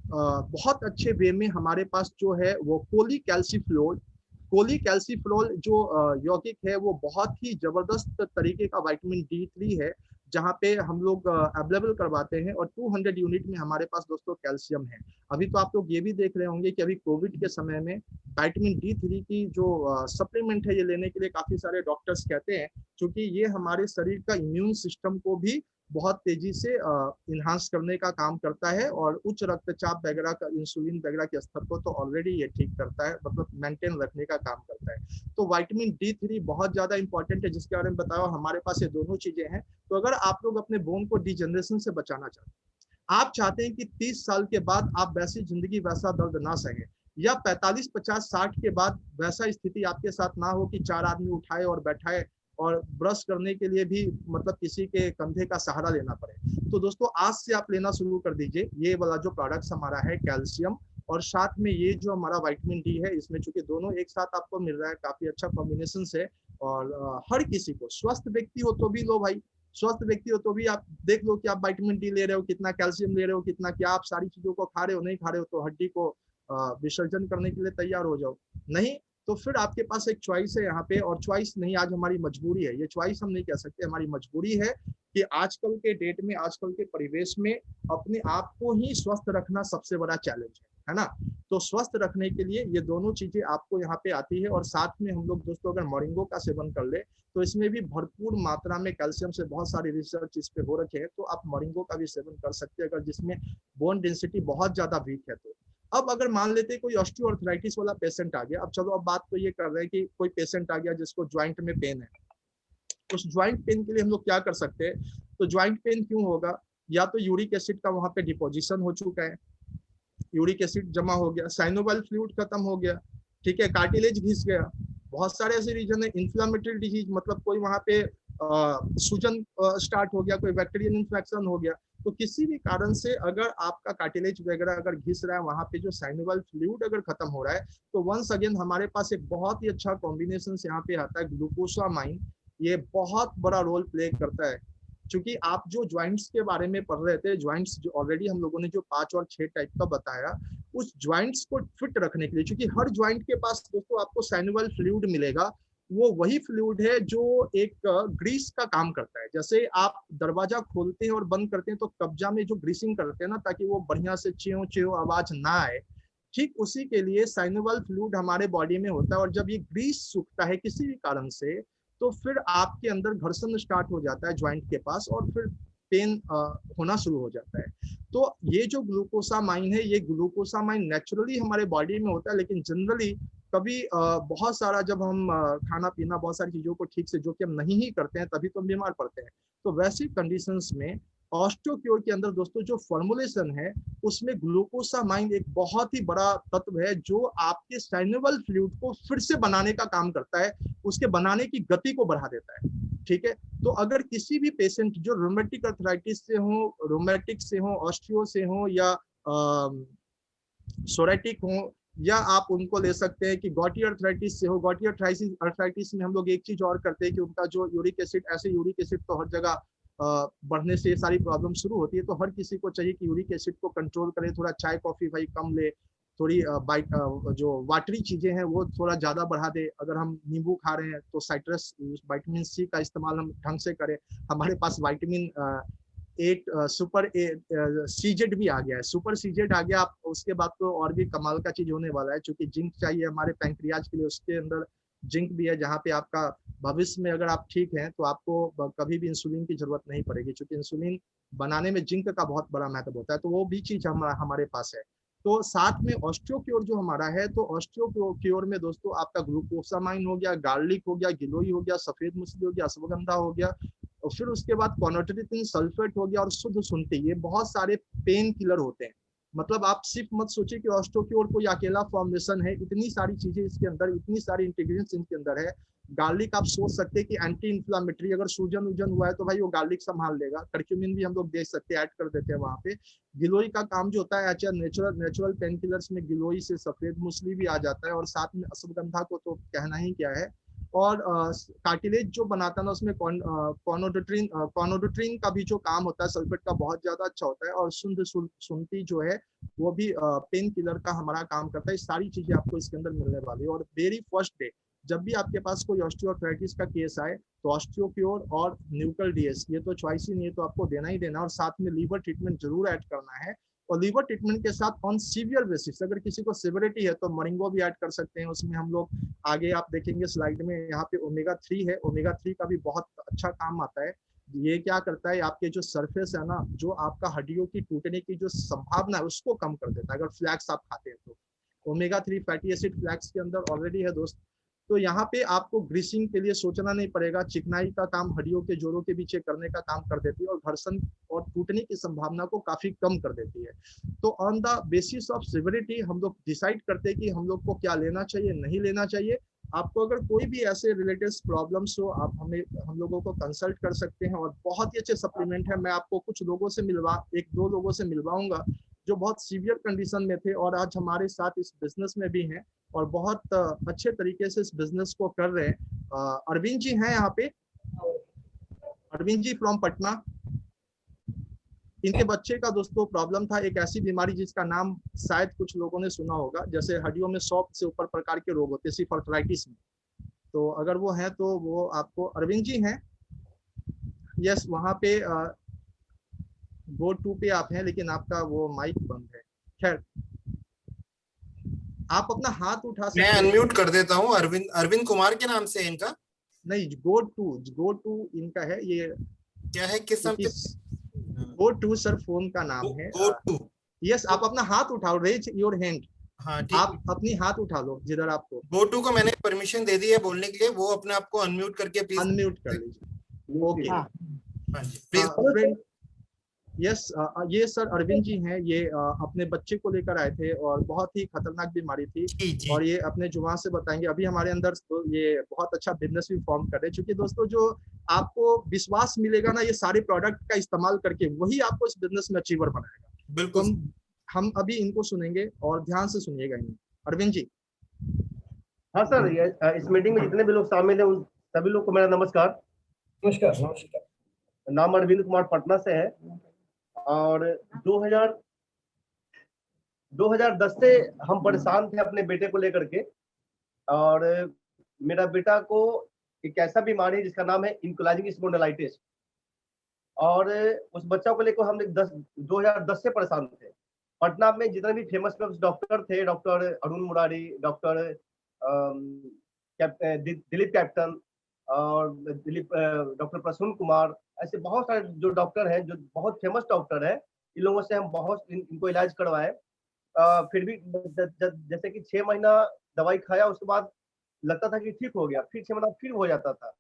बहुत अच्छे वे में हमारे पास जो है वो कोलीकैल्सिफेरॉल जो यौगिक है, वो बहुत ही जबरदस्त तरीके का विटामिन डी3 है, जहाँ पे हम लोग अवेलेबल करवाते हैं। और 200 यूनिट में हमारे पास दोस्तों कैल्शियम है। अभी तो आप लोग ये भी देख रहे होंगे कि अभी कोविड के समय में विटामिन डी3 की जो सप्लीमेंट है, ये लेने के लिए काफी सारे डॉक्टर्स कहते हैं, क्योंकि ये हमारे शरीर का इम्यून सिस्टम को भी बहुत तेजी से इन्हांस करने का काम करता है, और उच्च रक्तचाप वगैरह का, इंसुलिन वगैरह के स्तर को तो ऑलरेडी ये ठीक करता है, मतलब मेंटेन रखने का काम करता है। तो विटामिन D3 बहुत ज्यादा इंपॉर्टेंट है, जिसके बारे में बताया। हमारे पास ये दोनों चीजें हैं। तो अगर आप लोग अपने बोन को डिजेनरेशन से बचाना चाहते हैं, आप चाहते हैं कि 30 साल के बाद आप वैसी जिंदगी, वैसा दर्द ना सहें, या 45, 50, 60 के बाद वैसा स्थिति आपके साथ ना हो कि 4 आदमी उठाए और बैठाए, और ब्रश करने के लिए भी मतलब किसी के कंधे का सहारा लेना पड़े, तो दोस्तों आज से आप लेना शुरू कर दीजिए ये वाला जो प्रोडक्ट्स हमारा है, कैल्शियम और साथ में ये जो हमारा विटामिन D है। इसमें चूंकि दोनों एक साथ आपको मिल रहा है, काफी अच्छा कॉम्बिनेशन है। और हर किसी को, स्वस्थ व्यक्ति हो तो भी लो भाई, स्वस्थ व्यक्ति हो तो भी आप देख लो कि आप विटामिन D ले रहे हो, कितना कैल्शियम ले रहे हो, कितना क्या आप सारी चीजों को खा रहे हो, नहीं खा रहे हो, तो हड्डी को विसर्जन करने के लिए तैयार हो जाओ। नहीं तो फिर आपके पास एक चॉइस है यहाँ पे, और चॉइस नहीं, आज हमारी मजबूरी है। ये चॉइस हम नहीं कह सकते, हमारी मजबूरी है कि आजकल के डेट में, आजकल के परिवेश में अपने आप को ही स्वस्थ रखना सबसे बड़ा चैलेंज है ना। तो स्वस्थ रखने के लिए ये दोनों चीजें आपको यहाँ पे आती है। और साथ में हम लोग दोस्तों अगर मोरिंगो का सेवन कर ले तो इसमें भी भरपूर मात्रा में कैल्शियम से बहुत सारी रिसर्च इस पे हो रखे हैं, तो आप मोरिंगो का भी सेवन कर सकते हैं अगर जिसमें बोन डेंसिटी बहुत ज्यादा वीक है तो। अब अगर मान लेते हैं कोई ऑस्टियोआर्थराइटिस वाला पेशेंट आ गया, अब चलो अब बात तो ये कर रहे हैं कि कोई पेशेंट आ गया जिसको ज्वाइंट में पेन है, उस ज्वाइंट पेन के लिए हम लोग क्या कर सकते हैं। तो ज्वाइंट पेन क्यों होगा, या तो यूरिक एसिड का वहां पे डिपोजिशन हो चुका है, यूरिक एसिड जमा हो गया, साइनोवाइल फ्लूइड खत्म हो गया, ठीक है, कार्टिलेज घिस गया, बहुत सारे ऐसे रीजन है, इन्फ्लामेटरी डिजीज, मतलब कोई वहां पे सूजन स्टार्ट हो गया, कोई बैक्टीरियल इन्फेक्शन हो गया। तो किसी भी कारण से अगर आपका कार्टिलेज वगैरह अगर घिस रहा है, वहां पे जो साइनोवाइल फ्लूइड अगर खत्म हो रहा है, तो वंस अगेन हमारे पास एक बहुत ही अच्छा कॉम्बिनेशन यहाँ पे आता है, ग्लूकोसामाइन। ये बहुत बड़ा रोल प्ले करता है, क्योंकि आप जो ज्वाइंट्स के बारे में पढ़ रहे थे, ज्वाइंट्स जो ऑलरेडी हम लोगों ने जो 5 और 6 टाइप का बताया, उस ज्वाइंट्स को फिट रखने के लिए, क्योंकि हर ज्वाइंट के पास दोस्तों आपको साइनोवाइल फ्लूइड मिलेगा, वो वही फ्लूइड है जो एक ग्रीस का काम करता है। जैसे आप दरवाजा खोलते हैं और बंद करते हैं तो कब्जा में जो ग्रीसिंग करते हैं ना, ताकि वो बढ़िया से च्यों च्यों आवाज ना आए, ठीक उसी के लिए साइनोवाइल फ्लूइड हमारे बॉडी में होता है। और जब ये ग्रीस सूखता है किसी भी कारण से, तो फिर आपके अंदर घर्षण स्टार्ट हो जाता है ज्वाइंट के पास, और फिर पेन होना शुरू हो जाता है। तो ये जो ग्लूकोसामाइन है, ये ग्लूकोसामाइन नेचुरली हमारे बॉडी में होता है, लेकिन जनरली कभी बहुत सारा जब हम खाना पीना, बहुत सारी चीजों को ठीक से जो कि हम नहीं ही करते हैं, तभी तो हम बीमार पड़ते हैं। तो वैसी कंडीशंस में ऑस्टियोक्योर के अंदर दोस्तों जो फॉर्मुलेशन है, उसमें ग्लूकोसामाइन एक बहुत ही बड़ा तत्व है, जो आपके साइनोवाइल फ्लूइड को फिर से बनाने का काम करता है, उसके बनाने की गति को बढ़ा देता है, ठीक है। तो अगर किसी भी पेशेंट जो रोमेटिक अर्थराइटिस से हो, रोमेटिक से हो, ऑस्टियो से हो, या सोरेटिक हो, या आप उनको ले सकते हैं कि गॉटी अर्थराइटिस से हो। गॉटी अर्थराइटिस में हम लोग एक चीज और करते हैं कि उनका जो यूरिक एसिड, ऐसे यूरिक एसिड तो हर जगह बढ़ने से ये सारी प्रॉब्लम शुरू होती है, तो हर किसी को चाहिए कि यूरिक एसिड को कंट्रोल करे, थोड़ा चाय कॉफी भाई कम ले, थोड़ी जो वाटरी चीजें हैं वो थोड़ा ज्यादा बढ़ा दे। अगर हम नींबू खा रहे हैं तो साइट्रस विटामिन C का इस्तेमाल हम ढंग से करें। हमारे पास विटामिन 8 सुपर CZ भी आ गया है, सुपर CZ आ गया। आप उसके बाद तो और भी कमाल का चीज होने वाला है, क्योंकि जिंक चाहिए हमारे पैंक्रियाज के लिए, उसके अंदर जिंक भी है, जहाँ पे आपका भविष्य में अगर आप ठीक हैं तो आपको कभी भी इंसुलिन की जरूरत नहीं पड़ेगी, क्योंकि इंसुलिन बनाने में जिंक का बहुत बड़ा महत्व होता है। तो वो भी चीज हमारे पास है। तो साथ में ऑस्टियोक्योर जो हमारा है, तो ऑस्टियोक्योर में दोस्तों आपका ग्लूकोसामाइन हो गया, गार्लिक हो गया, गिलोई हो गया, सफेद मूसली हो गया, अश्वगंधा हो गया, और फिर उसके बाद कॉनोटोट्रिटिन सल्फेट हो गया, और शुद्ध शुंठी। ये बहुत सारे पेन किलर होते हैं। मतलब आप सिर्फ मत सोचिए कि ऑस्टियोक्योर कोई अकेला फॉर्मुलेशन है, इतनी सारी चीजें इसके अंदर, इतनी सारी इंग्रेडिएंट्स इनके अंदर है। गार्लिक आप सोच सकते हैं कि एंटी इंफ्लामेटरी, अगर सूजन उजन हुआ है तो भाई वो गार्लिक संभाल लेगा। करक्यूमिन भी हम लोग देख सकते हैं, ऐड कर देते हैं वहां पे। गिलोई का काम जो होता है, अच्छा नेचुरल पेन किलर्स में गिलोई से सफेद मूसली भी आ जाता है, और साथ में अश्वगंधा को तो कहना ही क्या है। और कार्टिलेज जो बनाता है ना, उसमें कॉनोडोट्रिन का भी जो काम होता है, सल्फेट का, बहुत ज्यादा अच्छा होता है। और शुंठी जो है वो भी पेन किलर का हमारा काम करता है। सारी चीजें आपको इसके अंदर मिलने वाली है। और वेरी फर्स्ट डे जब भी आपके पास कोई ऑस्टियोआर्थराइटिस का केस आए, तो ऑस्टियोक्योर और न्यूकल DS ये तो चॉइस ही नहीं है, तो आपको देना ही देना। और साथ में लीवर ट्रीटमेंट जरूर ऐड करना है। और लीवर ट्रीटमेंट के साथ ऑन सीवियर बेसिस, अगर किसी को सिवियरिटी है तो मोरिंगो भी ऐड कर सकते हैं। उसमें हम लोग आगे आप देखेंगे स्लाइड में, यहाँ पे ओमेगा 3 है, ओमेगा 3 का भी बहुत अच्छा काम आता है। ये क्या करता है, आपके जो सरफेस है ना, जो आपका हड्डियों की टूटने की जो संभावना है उसको कम कर देता है, अगर फ्लैक्स आप खाते हैं तो। ओमेगा 3 फैटी एसिड फ्लैक्स के अंदर ऑलरेडी है दोस्त। तो यहाँ पे आपको ग्रीसिंग के लिए सोचना नहीं पड़ेगा, चिकनाई का काम हड्डियों के जोड़ों के पीछे करने का काम कर देती है, और घर्षण और टूटने की संभावना को काफी कम कर देती है। तो on the basis of severity हम लोग डिसाइड करते हैं कि हम लोग को क्या लेना चाहिए, नहीं लेना चाहिए। आपको अगर कोई भी ऐसे रिलेटेड प्रॉब्लम्स हो, आप हम लोगों को कंसल्ट कर सकते हैं, और बहुत ही अच्छे सप्लीमेंट है। मैं आपको कुछ लोगों से एक दो लोगों से मिलवाऊंगा जो बहुत सीवियर कंडीशन में थे और आज हमारे साथ इस बिजनेस में भी हैं, और बहुत अच्छे तरीके से इस बिजनेस को कर रहे हैं। अरविंद जी हैं यहाँ पे, अरविंद जी फ्रॉम पटना। इनके बच्चे का दोस्तों प्रॉब्लम था, एक ऐसी बीमारी जिसका नाम शायद कुछ लोगों ने सुना होगा, जैसे हड्डियों में 100 से ऊपर प्रकार के रोग होते हैं सिर्फ आर्थराइटिस में। तो अगर वो है तो वो आपको, अरविंद जी हैं, यस, वहाँ पे गो टू पे आप हैं, लेकिन आपका वो माइक बंद है। खैर, आप अपना हाथ उठा मैं सकते हैं। अनम्यूट कर देता हूँ। अरविंद, अरविंद कुमार के नाम से है इनका। नहीं, गो टू इनका है ये। क्या है, किस नाम से? गो टू सर फोन का नाम है। Go to. यस, आप अपना हाथ उठाओ, रेज योर हैंड। हाँ ठीक आप अपनी हाथ उठा लो जिधर आपको। गो टू को मैंने परमिशन दे दी है बोलने के लिए, वो अपने आप को अनम्यूट करके प्लीज अनम्यूट कर लीजिए। ओके। हाँ जी प्लीज। फ्रेंड, यस, ये सर अरविंद जी हैं, ये अपने बच्चे को लेकर आए थे और बहुत ही खतरनाक बीमारी थी। जी। और ये अपने जुबान से बताएंगे। अभी हमारे अंदर तो ये बहुत अच्छा बिजनेस भी फॉर्म कर रहे हैं, क्योंकि दोस्तों जो आपको विश्वास मिलेगा ना ये सारे प्रोडक्ट का इस्तेमाल करके, वही आपको इस बिजनेस में अचीवर बनाएगा। बिल्कुल। तो हम अभी इनको सुनेंगे और ध्यान से सुनिएगा इन्हें। अरविंद जी। हाँ सर, ये इस मीटिंग में जितने भी लोग शामिल हैं उन सभी लोग को मेरा नमस्कार। नमस्कार। नमस्कार। नाम अरविंद कुमार पटना से है, और 2010 से हम परेशान थे अपने बेटे को लेकर के। और मेरा बेटा को एक ऐसा बीमारी है जिसका नाम है एंकाइलोजिंग स्पॉन्डिलाइटिस, और उस बच्चा को लेकर हम 2010 से परेशान थे। पटना में जितने भी फेमस डॉक्टर थे, doctor Arun Murari, doctor Dilip captain, और डॉक्टर प्रसून कुमार, ऐसे बहुत सारे जो डॉक्टर हैं, जो बहुत फेमस डॉक्टर हैं, इन लोगों से हम बहुत इनको इलाज करवाए। फिर भी जैसे कि 6 महीना दवाई खाया, उसके बाद लगता था कि ठीक हो गया, फिर 6 महीना फिर हो जाता था।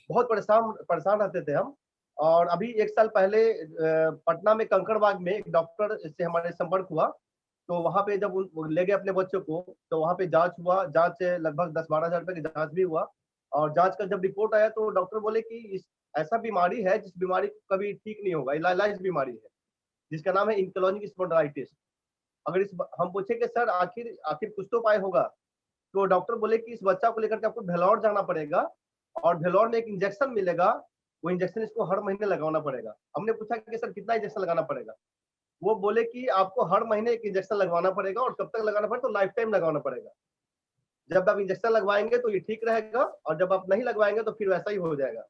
बहुत परेशान रहते थे हम। और अभी 1 साल पहले पटना में कंकड़बाग में एक डॉक्टर से हमारे संपर्क हुआ, तो वहाँ पे जब ले गए अपने बच्चों को, तो वहाँ पे जांच हुआ। जांच से लगभग 10-12 हजार रुपए की जांच भी हुआ, और जांच का जब रिपोर्ट आया तो डॉक्टर बोले कि इस ऐसा बीमारी है जिस बीमारी को कभी ठीक नहीं होगा, इलाज बीमारी है, जिसका नाम है एंकाइलोजिंग स्पॉन्डिलाइटिस। अगर इस हम पूछे कि सर आखिर कुछ तो उपाय होगा, तो डॉक्टर बोले कि इस बच्चा को लेकर के आपको भेलोर जाना पड़ेगा, और भेलोर में एक इंजेक्शन मिलेगा, वो इंजेक्शन इसको हर महीने लगाना पड़ेगा। हमने पूछा कि सर कितना इंजेक्शन लगाना पड़ेगा? वो बोले कि आपको हर महीने एक इंजेक्शन लगवाना पड़ेगा, और कब तक लगाना पड़ेगा? तो लाइफ टाइम लगाना पड़ेगा। जब आप इंजेक्शन लगवाएंगे तो ये ठीक रहेगा, और जब आप नहीं लगवाएंगे तो फिर वैसा ही हो जाएगा।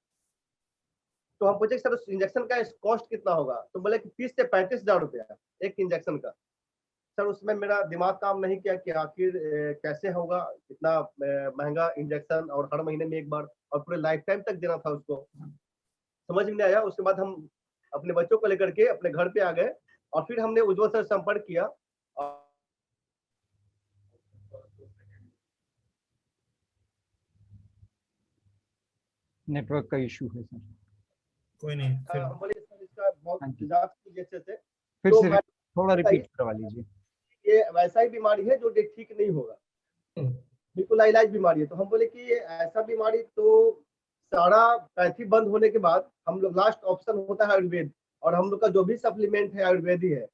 तो हम पूछे सर उस इंजेक्शन का कॉस्ट कितना होगा? तो बोले कि 30 से 35 हजार रुपया एक इंजेक्शन का। सर उसमें मेरा दिमाग काम नहीं किया कि आखिर कैसे होगा इतना महंगा इंजेक्शन, और हर महीने में एक बार, और पूरे लाइफ टाइम तक देना था उसको। समझ में नहीं आया। उसके बाद हम अपने बच्चों को लेकर के अपने घर पे आ गए, और फिर हमने उज्ज्वल सर संपर्क किया। नेटवर्क का इशू है सर। कोई नहीं, फिर हम बोले सर इसका बहुत हाँ जी। जांच कीजिए अच्छे से। फिर तो से थोड़ा रिपीट करवा लीजिए। ये वैसा ही बीमारी है जो ठीक नहीं होगा, बिल्कुल लाइलाज बीमारी है। तो हम बोले कि ये ऐसा बीमारी, तो सारा पैथी बंद होने के बाद हम लोग लास्ट ऑप्शन होता है आयुर्वेद, और हम लोग का जो भी सप्लीमेंट है आयुर्वेद ही है।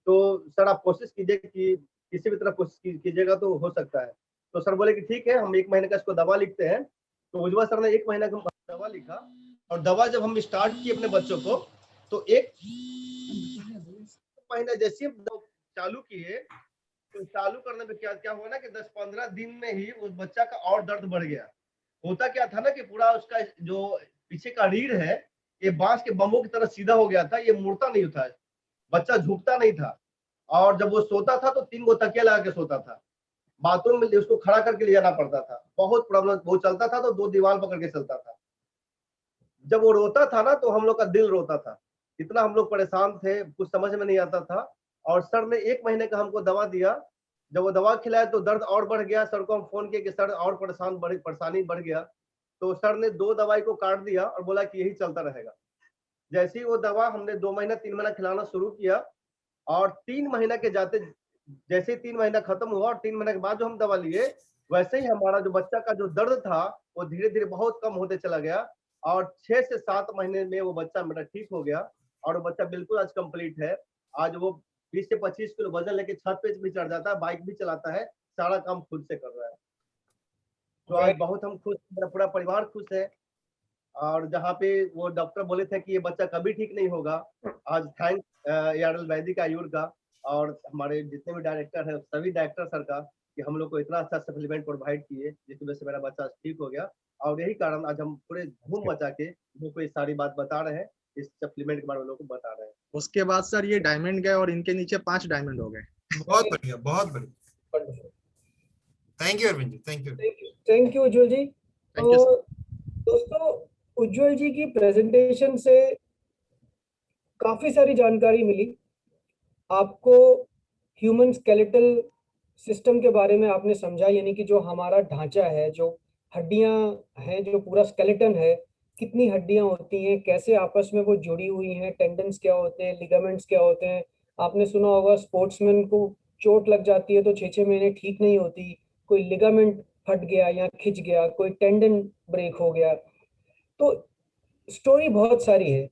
तो सर आप कोशिश कीजिए कि किसी भी तरह कोशिश कीजिएगा तो हो सकता है। तो सर बोले कि ठीक है, हम 1 महीने का इसको दवा लिखते हैं। तो उज्ज्वल सर ने 1 महीना का दवा लिखा, और दवा जब हम स्टार्ट किए अपने बच्चों को, तो 1 महीना जैसे चालू किए, तो चालू करने में क्या हुआ ना कि 10-15 दिन में ही उस बच्चा का और दर्द बढ़ गया। होता क्या था ना कि पूरा उसका जो पीछे का रीढ़ है, ये बांस के बम्बों की तरह सीधा हो गया था, ये मुड़ता नहीं था, बच्चा झुकता नहीं था। और जब वो सोता था तो 3 गो तकिया लगा के सोता था, बाथरूम में उसको खड़ा करके ले जाना पड़ता था। बहुत प्रॉब्लम। वो चलता था तो 2 दीवार पकड़ के चलता था। जब वो रोता था ना तो हम लोग का दिल रोता था, इतना हम लोग परेशान थे, कुछ समझ में नहीं आता था। और सर ने 1 महीने का हमको दवा दिया। जब वो दवा खिलाया तो दर्द और बढ़ गया। सर को हम फोन किए कि सर और परेशानी बढ़ गया। तो सर ने 2 दवाई को काट दिया और बोला कि यही चलता रहेगा। जैसे ही वो दवा हमने 2 महीना 3 महीना खिलाना शुरू किया और 3 महीना के जाते, जैसे 3 महीना खत्म हुआ और 3 महीने के बाद जो हम दवा लिए, वैसे ही हमारा जो बच्चा का जो दर्द था वो धीरे धीरे बहुत कम होते चला गया और 6 से 7 महीने में वो बच्चा मेरा ठीक हो गया और वो बच्चा बिल्कुल आज कंप्लीट है। आज वो 20 से 25 किलो वजन लेके छत पे भी चढ़ जाता है, बाइक भी चलाता है, सारा काम खुद से कर रहा है। तो आज बहुत हम खुश, मेरा पूरा परिवार खुश है। और जहाँ पे वो डॉक्टर बोले थे कि ये बच्चा कभी ठीक नहीं होगा, आज थैंक यार्डल वैदिक आयुर का और हमारे जितने भी डायरेक्टर हैं सभी डायरेक्टर सर का कि हम लोग को इतना अच्छा सप्लीमेंट प्रोवाइड किए जिसकी वजह से मेरा बच्चा ठीक हो गया। और यही कारण आज हम पूरे धूम मचा के लोगों को ये सारी बात बता रहे हैं, इस सप्लीमेंट के बारे में लोगों को बता रहे हैं। उसके बाद सर ये डायमंड गए और इनके नीचे 5 डायमंड हो गए। बहुत बढ़िया, बहुत बढ़िया। Thank you Arvind ji, thank you. Thank you Ujjwal ji. Thank you. दोस्तों, उज्जवल जी की प्रेजेंटेशन से काफी सारी जानकारी मिली। आपको ह्यूमन स्केलेटल सिस्टम के बारे में आपने समझा, यानी कि जो हमारा ढांचा है, जो हड्डियां हैं, जो पूरा स्केलेटन है, कितनी हड्डियां होती हैं, कैसे आपस में वो जुड़ी हुई हैं, टेंडन्स क्या होते हैं, लिगामेंट्स क्या होते हैं। आपने सुना होगा स्पोर्ट्समैन को चोट लग जाती है तो 6-6 महीने ठीक नहीं होती, कोई लिगामेंट फट गया या खिंच गया, कोई टेंडन ब्रेक हो गया। तो स्टोरी बहुत सारी है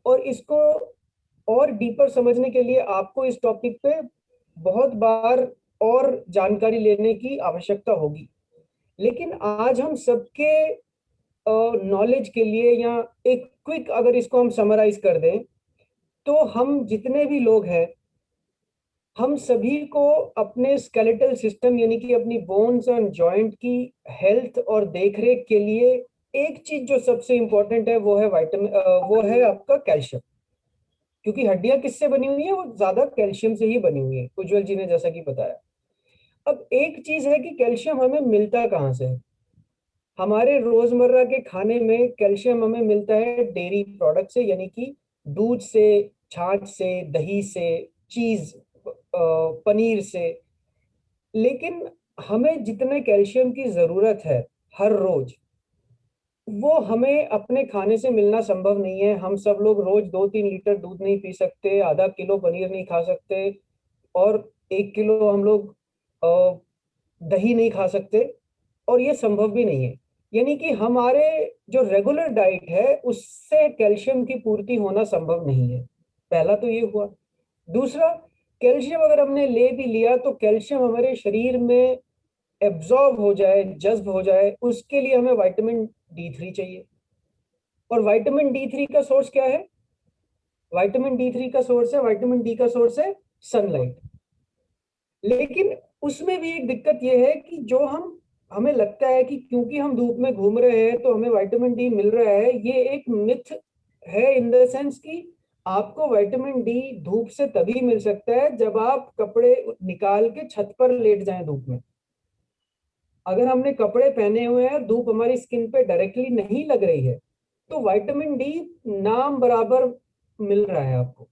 और इसको और डीपर समझने के लिए आपको इस टॉपिक पे बहुत बार और जानकारी लेने की आवश्यकता होगी। लेकिन आज हम सबके नॉलेज के लिए, या एक क्विक अगर इसको हम समराइज कर दें, तो हम जितने भी लोग हैं, हम सभी को अपने स्केलेटल सिस्टम यानी कि अपनी बोन्स और जॉइंट की हेल्थ और देखरेख के लिए एक चीज जो सबसे इंपॉर्टेंट है वो है वो है आपका कैल्शियम। क्योंकि हड्डियां किससे बनी हुई है? वो ज्यादा कैल्शियम से ही बनी हुई है, उज्जवल जी ने जैसा कि बताया। अब एक चीज है कि कैल्शियम हमें मिलता कहाँ से है। हमारे रोजमर्रा के खाने में कैल्शियम हमें मिलता है डेयरी प्रोडक्ट से, यानी कि दूध से, छाछ से, दही से, चीज, पनीर से। लेकिन हमें जितने कैल्शियम की जरूरत है हर रोज, वो हमें अपने खाने से मिलना संभव नहीं है। हम सब लोग रोज 2-3 लीटर दूध नहीं पी सकते, आधा किलो पनीर नहीं खा सकते, और 1 किलो हम लोग दही नहीं खा सकते, और ये संभव भी नहीं है। यानी कि हमारे जो रेगुलर डाइट है उससे कैल्शियम की पूर्ति होना संभव नहीं है। पहला तो ये हुआ। दूसरा, कैल्शियम अगर हमने ले भी लिया तो कैल्शियम हमारे शरीर में एब्जॉर्ब हो जाए, जज्ब हो जाए, उसके लिए हमें विटामिन D3 चाहिए। और विटामिन D3 का सोर्स क्या है? विटामिन D3 का सोर्स है, विटामिन डी का सोर्स है सनलाइट। लेकिन उसमें भी एक दिक्कत यह है कि जो हमें लगता है कि क्योंकि हम धूप में घूम रहे हैं तो हमें विटामिन डी मिल रहा है, ये एक मिथ है, इन द सेंस कि आपको विटामिन डी धूप से तभी मिल सकता है जब आप कपड़े निकाल के छत पर लेट जाएं धूप में। अगर हमने कपड़े पहने हुए हैं, धूप हमारी स्किन पे डायरेक्टली नहीं लग रही है, तो विटामिन डी नाम बराबर मिल रहा है आपको।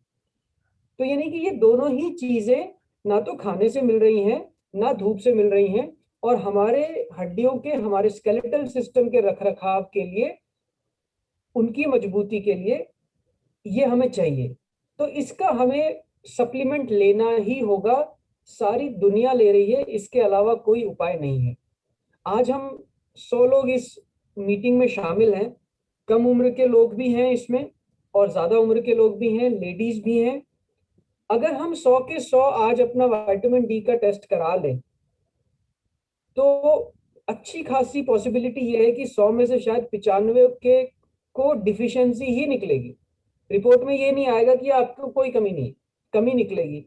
तो यानी कि ये दोनों ही चीजें ना तो खाने से मिल रही हैं, ना धूप से मिल रही हैं, और हमारे हड्डियों के, हमारे स्केलेटल सिस्टम के रखरखाव के लिए, उनकी मजबूती के लिए ये हमें चाहिए। तो इसका हमें सप्लीमेंट लेना ही होगा। सारी दुनिया ले रही है, इसके अलावा कोई उपाय नहीं है। आज हम 100 लोग इस मीटिंग में शामिल हैं। कम उम्र के लोग भी हैं इसमें और ज्यादा उम्र के लोग भी हैं, लेडीज भी हैं। अगर हम 100 के 100 आज अपना विटामिन डी का टेस्ट करा लें तो अच्छी खासी पॉसिबिलिटी ये है कि 100 में से शायद 95 के को डिफिशियंसी ही निकलेगी। रिपोर्ट में ये नहीं आएगा कि आपको कोई कमी नहीं, कमी निकलेगी।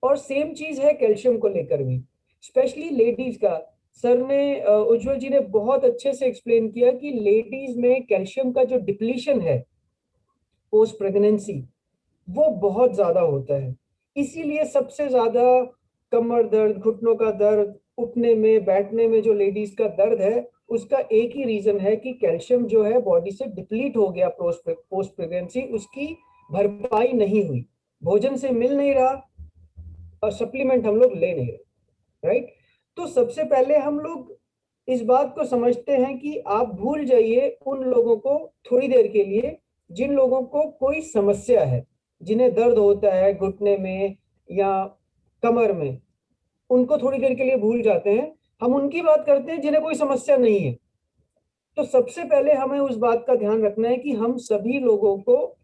और सेम चीज है कैल्शियम को लेकर भी, स्पेशली लेडीज का। सर ने, उज्जवल जी ने बहुत अच्छे से एक्सप्लेन किया कि लेडीज में कैल्शियम का जो डिप्लीशन है पोस्ट प्रेगनेंसी, वो बहुत ज्यादा होता है। इसीलिए सबसे ज्यादा कमर दर्द, घुटनों का दर्द, उठने में बैठने में जो लेडीज का दर्द है, उसका एक ही रीजन है कि कैल्शियम जो है बॉडी से डिप्लीट हो गया पोस्ट प्रेगनेंसी, उसकी भरपाई नहीं हुई, भोजन से मिल नहीं रहा और सप्लीमेंट हम लोग ले नहीं रहे, राइट। तो सबसे पहले हम लोग इस बात को समझते हैं कि आप भूल जाइए उन लोगों को थोड़ी देर के लिए जिन लोगों को कोई समस्या है, जिन्हें दर्द होता है घुटने में या कमर में, उनको थोड़ी देर के लिए भूल जाते हैं। हम उनकी बात करते हैं जिन्हें कोई समस्या नहीं है। तो सबसे पहले हमें उस बात का ध्यान रखना है कि हम सभी लोगों को,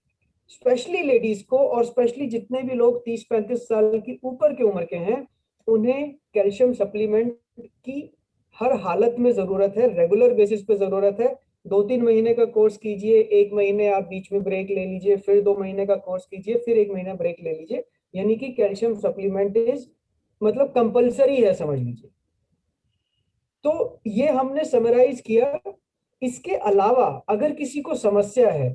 स्पेशली लेडीज को और स्पेशली जितने भी लोग 30-35 साल की ऊपर की उम्र के हैं, उन्हें कैल्शियम सप्लीमेंट की हर हालत में जरूरत है, रेगुलर बेसिस पे जरूरत है। 2-3 महीने का कोर्स कीजिए, 1 महीने आप बीच में ब्रेक ले लीजिए, फिर 2 महीने का कोर्स कीजिए, फिर 1 महीना ब्रेक ले लीजिए, यानी कि कैल्शियम सप्लीमेंट इज मतलब कंपलसरी है, समझ लीजिए। तो ये हमने समराइज किया। इसके अलावा अगर किसी को समस्या है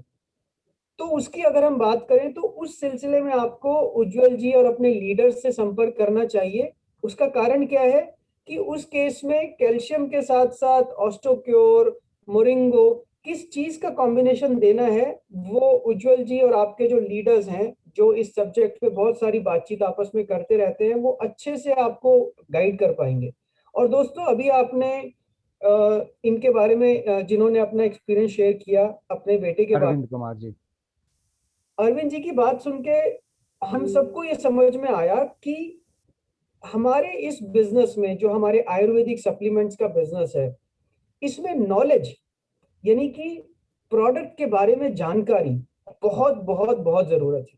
तो उसकी अगर हम बात करें तो उस सिलसिले में आपको उज्जवल जी और अपने लीडर्स से संपर्क करना चाहिए। उसका कारण क्या है कि उस केस में कैल्शियम के साथ साथ ऑस्टोक्योर, मोरिंगो, किस चीज का कॉम्बिनेशन देना है, वो उज्जवल जी और आपके जो लीडर्स हैं, जो इस सब्जेक्ट पे बहुत सारी बातचीत आपस में करते रहते हैं, वो अच्छे से आपको गाइड कर पाएंगे। और दोस्तों, अभी आपने इनके बारे में जिन्होंने अपना एक्सपीरियंस शेयर किया अपने बेटे के बारे में, अरविंद कुमार जी, अरविंद जी की बात सुन के हम सबको ये समझ में आया कि हमारे इस बिजनेस में, जो हमारे आयुर्वेदिक सप्लीमेंट्स का बिजनेस है, इसमें नॉलेज यानी कि प्रोडक्ट के बारे में जानकारी बहुत बहुत बहुत जरूरत है।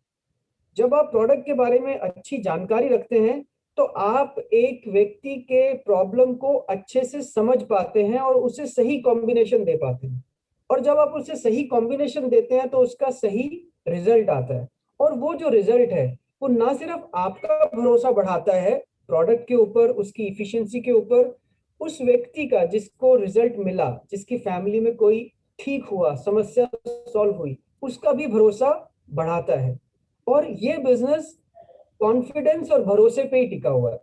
जब आप प्रोडक्ट के बारे में अच्छी जानकारी रखते हैं तो आप एक व्यक्ति के प्रॉब्लम को अच्छे से समझ पाते हैं और उसे सही कॉम्बिनेशन दे पाते हैं। और जब आप उसे सही कॉम्बिनेशन देते हैं तो उसका सही रिजल्ट आता है। और वो जो रिजल्ट है वो ना सिर्फ आपका भरोसा बढ़ाता है प्रोडक्ट के ऊपर, उसकी इफिशियंसी के ऊपर, उस व्यक्ति का जिसको रिजल्ट मिला, जिसकी फैमिली में कोई ठीक हुआ, समस्या सॉल्व हुई, उसका भी भरोसा बढ़ाता है। और ये बिजनेस कॉन्फिडेंस और भरोसे पे ही टिका हुआ है।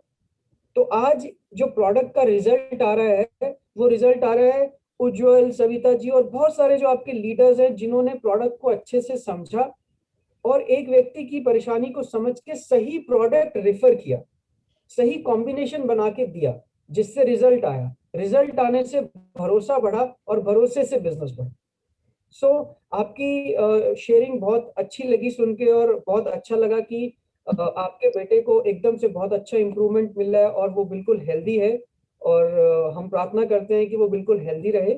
तो आज जो प्रोडक्ट का रिजल्ट आ रहा है, वो रिजल्ट आ रहा है उज्जवल, सविता जी और बहुत सारे जो आपके लीडर्स हैं जिन्होंने प्रोडक्ट को अच्छे से समझा और एक व्यक्ति की परेशानी को समझ के सही प्रोडक्ट रेफर किया, सही कॉम्बिनेशन बना के दिया, जिससे रिजल्ट आया। रिजल्ट आने से भरोसा बढ़ा और भरोसे से बिजनेस बढ़ा। सो आपकी शेयरिंग बहुत अच्छी लगी सुन के और बहुत अच्छा लगा कि आपके बेटे को एकदम से बहुत अच्छा इम्प्रूवमेंट मिल रहा है और वो बिल्कुल हेल्दी है। और हम प्रार्थना करते हैं कि वो बिल्कुल हेल्दी रहे।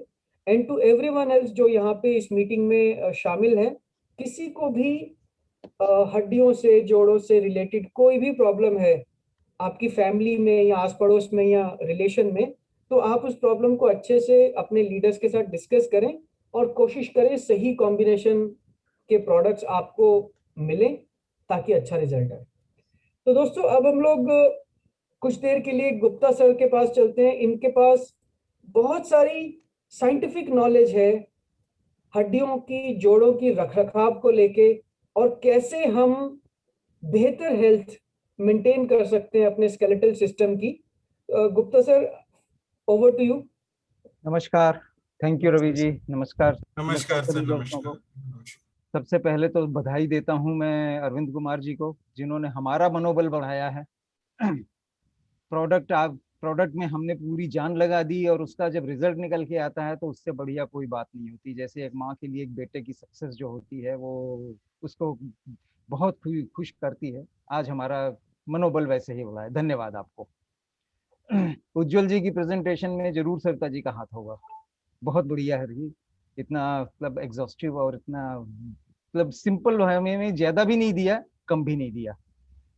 एंड टू एवरीवन एल्स जो यहाँ पे इस मीटिंग में शामिल है, किसी को भी हड्डियों से, जोड़ों से रिलेटेड कोई भी प्रॉब्लम है आपकी फैमिली में या आस पड़ोस में या रिलेशन में, तो आप उस प्रॉब्लम को अच्छे से अपने लीडर्स के साथ डिस्कस करें और कोशिश करें सही कॉम्बिनेशन के प्रोडक्ट्स आपको मिलें ताकि अच्छा रिजल्ट आए। तो दोस्तों, अब हम लोग कुछ देर के लिए गुप्ता सर के पास चलते हैं। इनके पास बहुत सारी साइंटिफिक नॉलेज है हड्डियों की, जोड़ों की रखरखाव को लेके और कैसे हम बेहतर हेल्थ मेंटेन कर सकते हैं अपने स्केलेटल सिस्टम की। Gupta sir, over to you. नमस्कार। Thank you Ravi ji. नमस्कार नमस्कार सर, सभी दोस्तों को। नमस्कार। सबसे पहले तो बधाई देता हूं मैं अरविंद कुमार जी को, जिन्होंने हमारा मनोबल बढ़ाया है। प्रोडक्ट में हमने पूरी जान लगा दी और उसका जब रिजल्ट निकल के आता है तो उससे बढ़िया कोई बात नहीं होती। जैसे एक माँ के लिए एक बेटे की सक्सेस जो होती है वो उसको बहुत खुश करती है। आज हमारा मनोबल वैसे ही बढ़ा है। धन्यवाद आपको। उज्जवल जी की प्रेजेंटेशन में जरूर सरिता जी का हाथ होगा। बहुत बढ़िया है जी। इतना मतलब एग्जॉस्टिव और इतना मतलब सिंपल है, में ज्यादा भी नहीं दिया, कम भी नहीं दिया।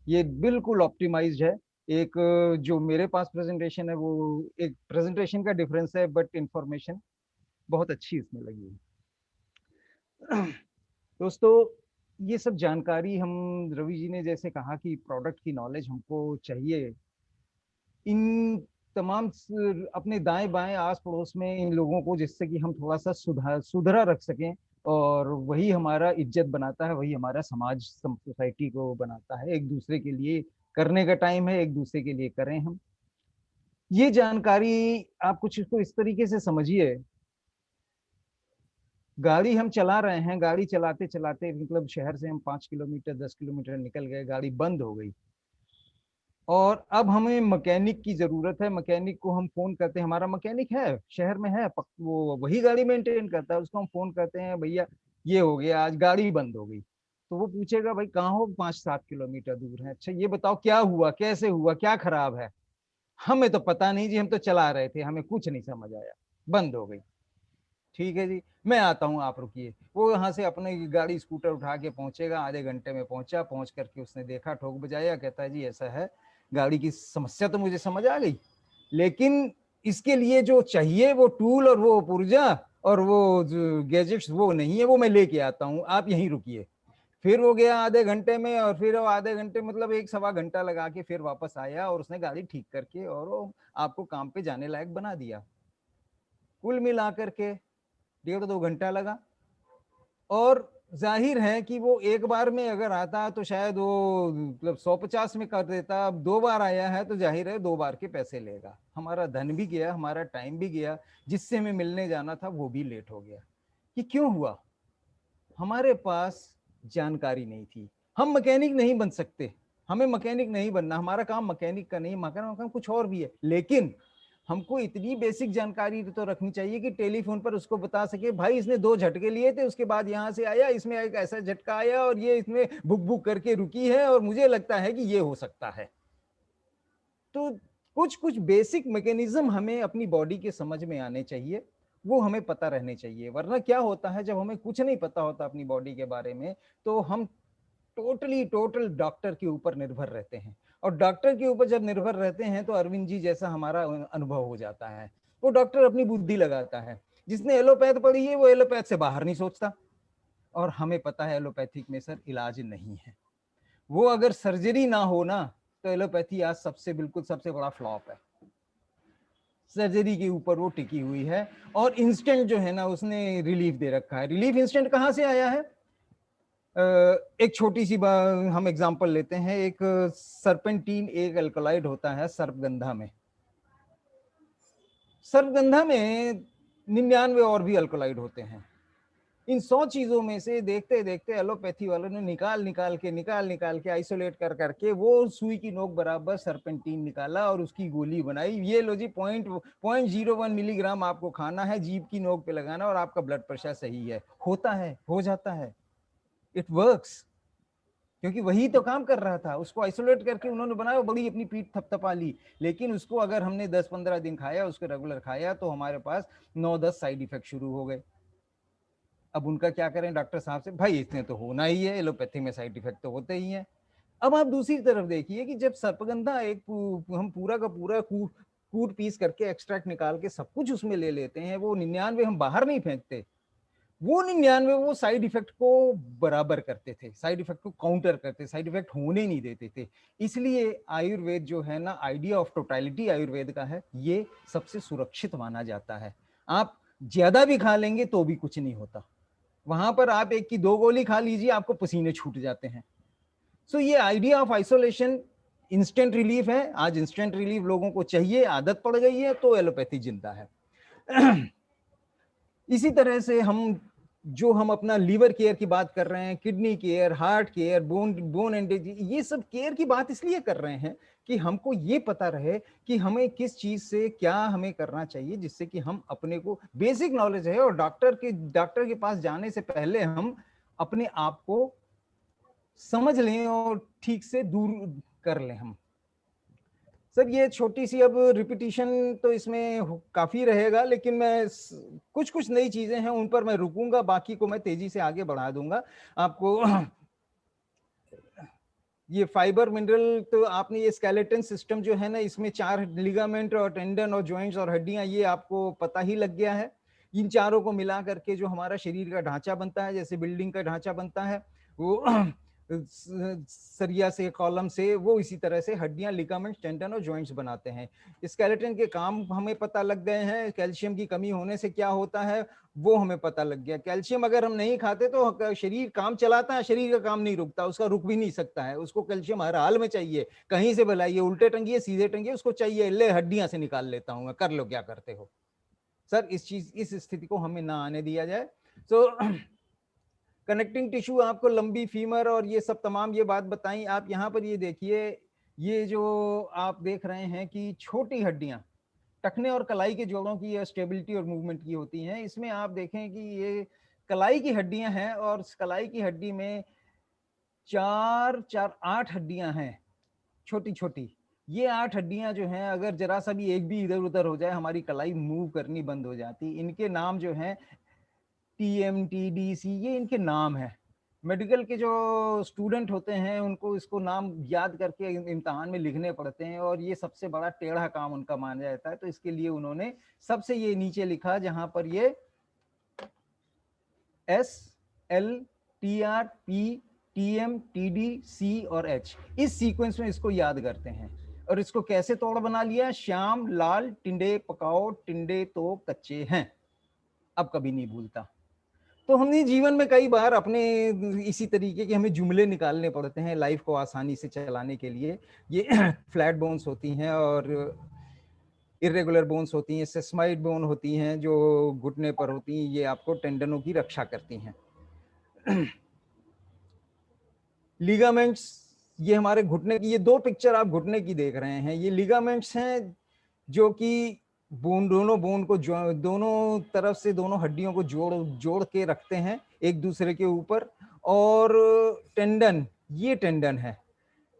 ये बिल्कुल ऑप्टिमाइज्ड है। एक जो मेरे पास प्रेजेंटेशन है वो एक प्रेजेंटेशन का डिफरेंस है, बट इंफॉर्मेशन बहुत अच्छी इसमें लगी है। दोस्तों, ये सब जानकारी हम, रवि जी ने जैसे कहा कि प्रोडक्ट की नॉलेज हमको चाहिए, इन तमाम अपने दाएं बाएं आस पड़ोस में इन लोगों को, जिससे कि हम थोड़ा सा सुधरा रख सकें। और वही हमारा इज्जत बनाता है, वही हमारा समाज सोसाइटी को बनाता है। एक दूसरे के लिए करने का टाइम है, एक दूसरे के लिए करें हम। ये जानकारी आप कुछ इसको इस तरीके से समझिए, गाड़ी हम चला रहे हैं, गाड़ी चलाते चलाते मतलब शहर से हम 5 किलोमीटर 10 किलोमीटर निकल गए, गाड़ी बंद हो गई और अब हमें मैकेनिक की जरूरत है। मैकेनिक को हम फोन करते हैं, हमारा मैकेनिक है शहर में है, वो वही गाड़ी मेंटेन करता है, उसको हम फोन करते हैं, भैया ये हो गया, आज गाड़ी बंद हो गई। तो वो पूछेगा भाई कहाँ हो, 5-7 किलोमीटर दूर है। अच्छा ये बताओ क्या हुआ, कैसे हुआ, क्या खराब है? हमें तो पता नहीं जी, हम तो चला रहे थे, हमें कुछ नहीं समझ आया, बंद हो गई। ठीक है जी, मैं आता हूँ, आप रुकिए। वो यहाँ से अपने गाड़ी स्कूटर उठा के पहुंचेगा, आधे घंटे में पहुंचा, पहुंच करके उसने देखा, ठोक बजाया, कहता है जी ऐसा है, गाड़ी की समस्या तो मुझे समझ आ गई, लेकिन इसके लिए जो चाहिए वो टूल और वो पुर्जा और वो गैजेट्स वो नहीं है, वो मैं लेके आता हूँ, आप यहीं रुकिए। फिर वो गया आधे घंटे में, और फिर वो आधे घंटे मतलब 1-1.25 घंटा लगा के फिर वापस आया और उसने गाड़ी ठीक करके और वो आपको काम पे जाने लायक बना दिया। कुल मिला करके 1.5-2 घंटा लगा। और जाहिर है कि वो एक बार में अगर आता तो शायद वो मतलब 150 में कर देता, अब 2 बार आया है तो जाहिर है 2 बार के पैसे लेगा, हमारा धन भी गया, हमारा टाइम भी गया, जिससे हमें मिलने जाना था वो भी लेट हो गया। ये क्यों हुआ? हमारे पास जानकारी नहीं थी। हम मैकेनिक नहीं बन सकते, हमें मैकेनिक नहीं बनना, हमारा काम मैकेनिक का नहीं, हमारा काम कुछ और भी है, लेकिन हमको इतनी बेसिक जानकारी तो रखनी चाहिए कि टेलीफोन पर उसको बता सके भाई इसने 2 झटके लिए थे, उसके बाद यहां से आया, इसमें एक ऐसा झटका आया और ये इसमें बुक बुक करके रुकी है और मुझे लगता है कि ये हो सकता है। तो कुछ कुछ बेसिक मैकेनिज्म हमें अपनी बॉडी के समझ में आने चाहिए, वो हमें पता रहने चाहिए। वरना क्या होता है, जब हमें कुछ नहीं पता होता अपनी बॉडी के बारे में, तो हम टोटल डॉक्टर के ऊपर निर्भर रहते हैं, और डॉक्टर के ऊपर जब निर्भर रहते हैं तो अरविंद जी जैसा हमारा अनुभव हो जाता है। वो डॉक्टर अपनी बुद्धि लगाता है, जिसने एलोपैथ पढ़ी है वो एलोपैथ से बाहर नहीं सोचता, और हमें पता है एलोपैथिक में सर इलाज नहीं है। वो अगर सर्जरी ना हो ना तो एलोपैथी आज बिल्कुल सबसे बड़ा फ्लॉप है। सर्जरी के ऊपर वो टिकी हुई है, और इंस्टेंट जो है ना उसने रिलीफ दे रखा है। रिलीफ इंस्टेंट कहाँ से आया है? एक छोटी सी हम एग्जांपल लेते हैं, एक सरपेंटीन एक अल्कलॉइड होता है सर्पगंधा में। सर्पगंधा में 99 और भी अल्कलॉइड होते हैं। इन 100 चीजों में से देखते देखते एलोपैथी वालों ने निकाल के आइसोलेट कर करके वो सुई की नोक बराबर सरपेंटीन निकाला और उसकी गोली बनाई। ये लो जी 0.01 मिलीग्राम आपको खाना है, जीभ की नोक पे लगाना और आपका ब्लड प्रेशर सही है। होता है, हो जाता है, इट वर्क्स, क्योंकि वही तो काम कर रहा था। उसको आइसोलेट करके उन्होंने बनाया, बड़ी अपनी पीठ थपथपा ली। लेकिन उसको अगर हमने 10-15 दिन खाया, उसको रेगुलर खाया, तो हमारे पास 9-10 साइड इफेक्ट शुरू हो गए। अब उनका क्या करें डॉक्टर साहब से, भाई इतने तो होना ही है, एलोपैथी में साइड इफेक्ट तो होते ही हैं। अब आप दूसरी तरफ देखिए कि जब सर्पगंधा हम पूरा का पूरा कूट पीस करके एक्सट्रैक्ट निकाल के सब कुछ उसमें ले लेते हैं, वो 99 हम बाहर नहीं फेंकते, वो 99 वो साइड इफेक्ट को बराबर करते थे, साइड इफेक्ट को काउंटर करते, साइड इफेक्ट होने नहीं देते थे। इसलिए आयुर्वेद जो है ना, आइडिया ऑफ टोटलिटी आयुर्वेद का है, ये सबसे सुरक्षित माना जाता है। आप ज्यादा भी खा लेंगे तो भी कुछ नहीं होता, वहां पर आप 1 की 2 गोली खा लीजिए, आपको पसीने छूट जाते हैं। सो ये idea of isolation instant relief है। आज इंस्टेंट रिलीफ लोगों को चाहिए, आदत पड़ गई है, तो एलोपैथी जिंदा है। इसी तरह से हम अपना लीवर केयर की बात कर रहे हैं, kidney care, heart care, bone and ये सब केयर की बात इसलिए कर रहे हैं कि हमको ये पता रहे कि हमें किस चीज से क्या हमें करना चाहिए, जिससे कि हम अपने को बेसिक नॉलेज है, और डॉक्टर के पास जाने से पहले हम अपने आप को समझ लें और ठीक से दूर कर लें हम। सर ये छोटी सी अब रिपीटिशन तो इसमें काफी रहेगा, लेकिन मैं कुछ नई चीजें हैं उन पर मैं रुकूंगा, बाकी को मैं तेजी से आगे बढ़ा दूंगा आपको। ये फाइबर मिनरल, तो आपने ये स्केलेटन सिस्टम जो है ना, इसमें 4 लिगामेंट और टेंडन और जॉइंट्स और हड्डियां, ये आपको पता ही लग गया है। इन चारों को मिला करके जो हमारा शरीर का ढांचा बनता है, जैसे बिल्डिंग का ढांचा बनता है, वो सरिया से, कॉलम से, वो इसी तरह से हड्डियां, लिगामेंट, टेंडन और जॉइंट्स बनाते हैं। स्केलेटन के काम हमें पता लग गए हैं। कैल्शियम की कमी होने से क्या होता है वो हमें पता लग गया। कैल्शियम अगर हम नहीं खाते तो शरीर काम चलाता है, शरीर का काम नहीं रुकता, उसका रुक भी नहीं सकता है। उसको कैल्शियम हर हाल में चाहिए, कहीं से भला ये उल्टे टंगिए सीधे टंगिए, उसको चाहिए। ले हड्डियां से निकाल लेता हूँ मैं, कर लो क्या करते हो। सर इस स्थिति को हमें ना आने दिया जाए। तो कनेक्टिंग टिश्यू आपको लंबी फीमर और ये सब तमाम ये बात बताई। आप यहाँ पर ये देखिए, ये जो आप देख रहे हैं कि छोटी हड्डियां टखने और कलाई के जोड़ों की स्टेबिलिटी और मूवमेंट की होती हैं। इसमें आप देखें कि ये कलाई की हड्डियां हैं और कलाई की हड्डी में 8 हड्डियां हैं छोटी छोटी। ये 8 हड्डियां जो हैं, अगर जरा सा भी एक भी इधर उधर हो जाए हमारी कलाई मूव करनी बंद हो जाती। इनके नाम जो हैं TMTDC, ये इनके नाम है। मेडिकल के जो स्टूडेंट होते हैं उनको इसको नाम याद करके इम्तिहान में लिखने पड़ते हैं और ये सबसे बड़ा टेढ़ा काम उनका माना जाता है। तो इसके लिए उन्होंने सबसे ये नीचे लिखा जहां पर ये SLTRPTMTDC और H, इस सीक्वेंस में इसको याद करते हैं। और इसको कैसे तोड़ बना लिया, श्याम लाल टिंडे पकाओ, टिंडे तो कच्चे हैं, अब कभी नहीं भूलता। तो हमने जीवन में कई बार अपने इसी तरीके के हमें जुमले निकालने पड़ते हैं लाइफ को आसानी से चलाने के लिए। ये फ्लैट बोन्स होती हैं और इरेगुलर बोन्स होती हैं, सेस्माइड बोन होती हैं जो घुटने पर होती हैं, ये आपको टेंडनों की रक्षा करती हैं। लिगामेंट्स, ये हमारे घुटने की, ये 2 पिक्चर आप घुटने की देख रहे हैं, ये लिगामेंट्स हैं जो कि दोनों बोन को दोनों तरफ से दोनों हड्डियों को जोड़ के रखते हैं एक दूसरे के ऊपर। और टेंडन, ये टेंडन है।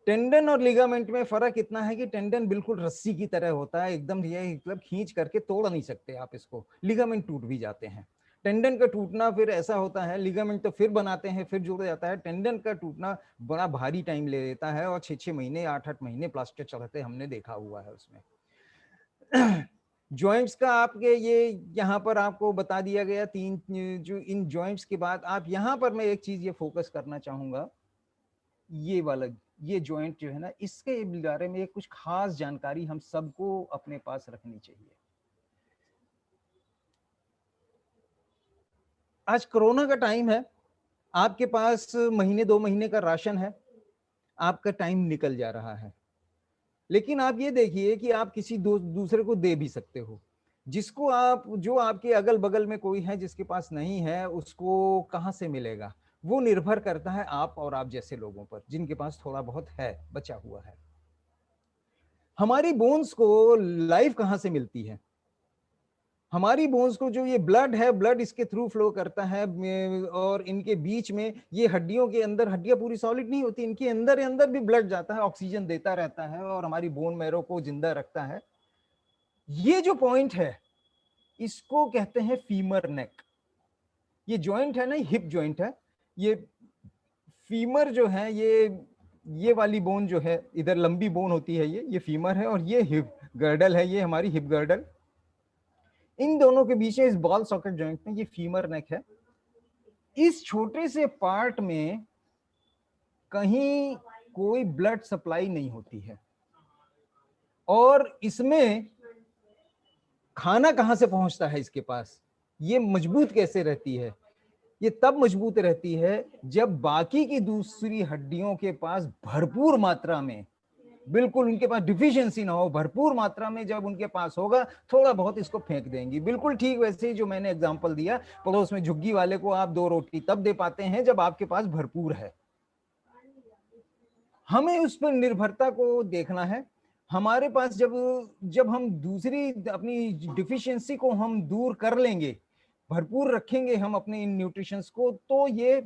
टेंडन और लिगामेंट में फर्क इतना है कि टेंडन बिल्कुल रस्सी की तरह होता है, एकदम ये मतलब खींच करके तोड़ नहीं सकते आप इसको। लिगामेंट टूट भी जाते हैं। टेंडन का टूटना फिर ऐसा होता है, लिगामेंट तो फिर बनाते हैं फिर जुड़ जाता है, टेंडन का टूटना बड़ा भारी टाइम ले लेता है और 6-6 महीने 8-8 महीने प्लास्टर चढ़ते हमने देखा हुआ है उसमें। जॉइंट्स का आपके ये यहाँ पर आपको बता दिया गया 3 जो इन जॉइंट्स के बाद आप यहाँ पर मैं एक चीज ये फोकस करना चाहूंगा, ये वाला ये जॉइंट जो है ना, इसके बारे में कुछ खास जानकारी हम सबको अपने पास रखनी चाहिए। आज कोरोना का टाइम है, आपके पास महीने 2 महीने का राशन है, आपका टाइम निकल जा रहा है। लेकिन आप ये देखिए कि आप किसी दूसरे को दे भी सकते हो, जिसको आप, जो आपके अगल बगल में कोई है जिसके पास नहीं है, उसको कहाँ से मिलेगा? वो निर्भर करता है आप और आप जैसे लोगों पर, जिनके पास थोड़ा बहुत है, बचा हुआ है। हमारी बोन्स को लाइफ कहाँ से मिलती है? हमारी बोन्स को जो ये ब्लड है, ब्लड इसके थ्रू फ्लो करता है और इनके बीच में ये हड्डियों के अंदर, हड्डियां पूरी सॉलिड नहीं होती, इनके अंदर भी ब्लड जाता है, ऑक्सीजन देता रहता है और हमारी बोन मैरो को जिंदा रखता है। ये जो पॉइंट है इसको कहते हैं फीमर नेक। ये जॉइंट है ना, हिप जॉइंट है, ये फीमर जो है, ये वाली बोन जो है इधर लंबी बोन होती है, ये फीमर है और ये हिप गर्डल है, ये हमारी हिप गर्डल। इन दोनों के बीच में इस बॉल सॉकेट जॉइंट में ये फीमर नेक है। इस छोटे से पार्ट में कहीं कोई ब्लड सप्लाई नहीं होती है और इसमें खाना कहां से पहुंचता है इसके पास? ये मजबूत कैसे रहती है? ये तब मजबूत रहती है जब बाकी की दूसरी हड्डियों के पास भरपूर मात्रा में, बिल्कुल उनके पास डिफिशियंसी ना हो, भरपूर मात्रा में जब उनके पास होगा, थोड़ा बहुत इसको फेंक देंगी। बिल्कुल ठीक वैसे ही जो मैंने एग्जांपल दिया, पड़ोस में झुग्गी वाले को आप 2 रोटी तब दे पाते हैं जब आपके पास भरपूर है। हमें उस पर निर्भरता को देखना है। हमारे पास जब हम दूसरी अपनी डिफिशियंसी को हम दूर कर लेंगे, भरपूर रखेंगे हम अपने इन न्यूट्रिशंस को, तो ये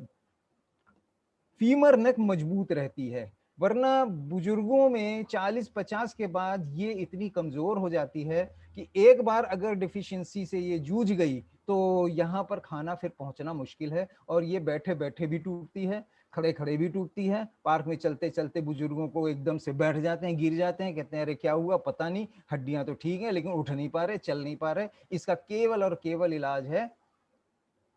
फीमर नेक मजबूत रहती है। वरना बुजुर्गों में 40-50 के बाद ये इतनी कमजोर हो जाती है कि एक बार अगर डिफिशियंसी से ये जूझ गई तो यहाँ पर खाना फिर पहुंचना मुश्किल है और ये बैठे बैठे भी टूटती है, खड़े खड़े भी टूटती है। पार्क में चलते चलते बुजुर्गों को एकदम से बैठ जाते हैं, गिर जाते हैं, कहते हैं अरे क्या हुआ पता नहीं, हड्डियां तो ठीक है लेकिन उठ नहीं पा रहे, चल नहीं पा रहे। इसका केवल और केवल इलाज है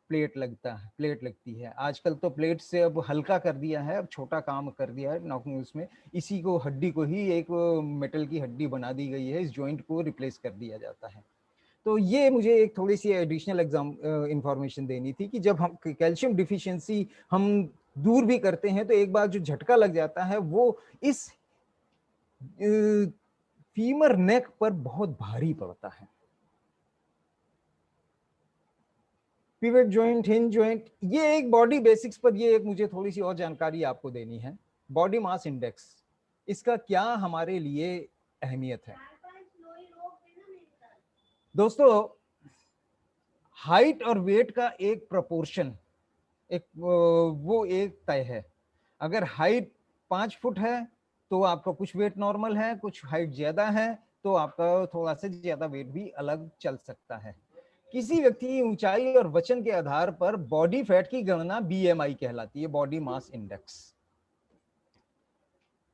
प्लेट लगती है। आजकल तो प्लेट से अब हल्का कर दिया है, अब छोटा काम कर दिया है नॉकिंग उसमें, इसी को हड्डी को ही एक मेटल की हड्डी बना दी गई है, इस जॉइंट को रिप्लेस कर दिया जाता है। तो ये मुझे एक थोड़ी सी एडिशनल इंफॉर्मेशन देनी थी कि जब हम कैल्शियम डिफिशियंसी हम दूर भी करते हैं तो एक बार जो झटका लग जाता है वो इस फीमर नेक पर बहुत भारी पड़ता है। पिवट जॉइंट, हिंज जॉइंट, ये एक बॉडी बेसिक्स पर ये एक मुझे थोड़ी सी और जानकारी आपको देनी है। बॉडी मास इंडेक्स, इसका क्या हमारे लिए अहमियत है? दोस्तों, हाइट और वेट का एक प्रोपोर्शन, वो एक तय है। अगर हाइट 5 फुट है तो आपका कुछ वेट नॉर्मल है, कुछ हाइट ज्यादा है तो आपका थोड़ा सा ज्यादा वेट भी अलग चल सकता है। किसी व्यक्ति की ऊंचाई और वजन के आधार पर बॉडी फैट की गणना बीएमआई कहलाती है, बॉडी मास इंडेक्स।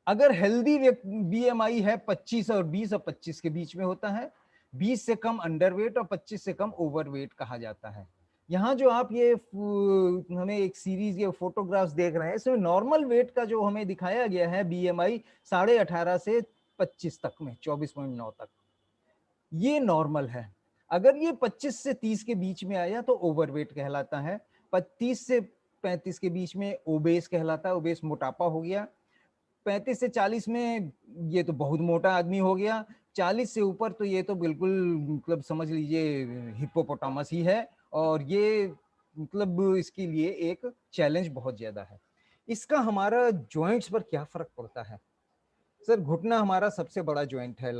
अगर हेल्दी बीएमआई है 25 और 20 और 25 के बीच में होता है, 20 से कम अंडरवेट और 25 से कम ओवरवेट कहा जाता है। यहाँ जो आप ये हमें एक सीरीज ये फोटोग्राफ्स देख रहे हैं, इसमें नॉर्मल वेट का जो हमें दिखाया गया है बीएमआई 18.5 से 25 तक में 24.9 तक, ये नॉर्मल है। अगर ये 25 से 30 के बीच में आया तो ओवरवेट कहलाता है, 30 से 35 के बीच में ओबेस कहलाता है, ओबेस मोटापा हो गया। 35 से 40 में ये तो बहुत मोटा आदमी हो गया, 40 से ऊपर तो ये तो बिल्कुल मतलब समझ लीजिए हिप्पोपोटामस ही है, और ये मतलब इसके लिए एक चैलेंज बहुत ज्यादा है। इसका हमारा जॉइंट्स पर क्या फर्क पड़ता है? सर, घुटना हमारा सबसे बड़ा जॉइंट है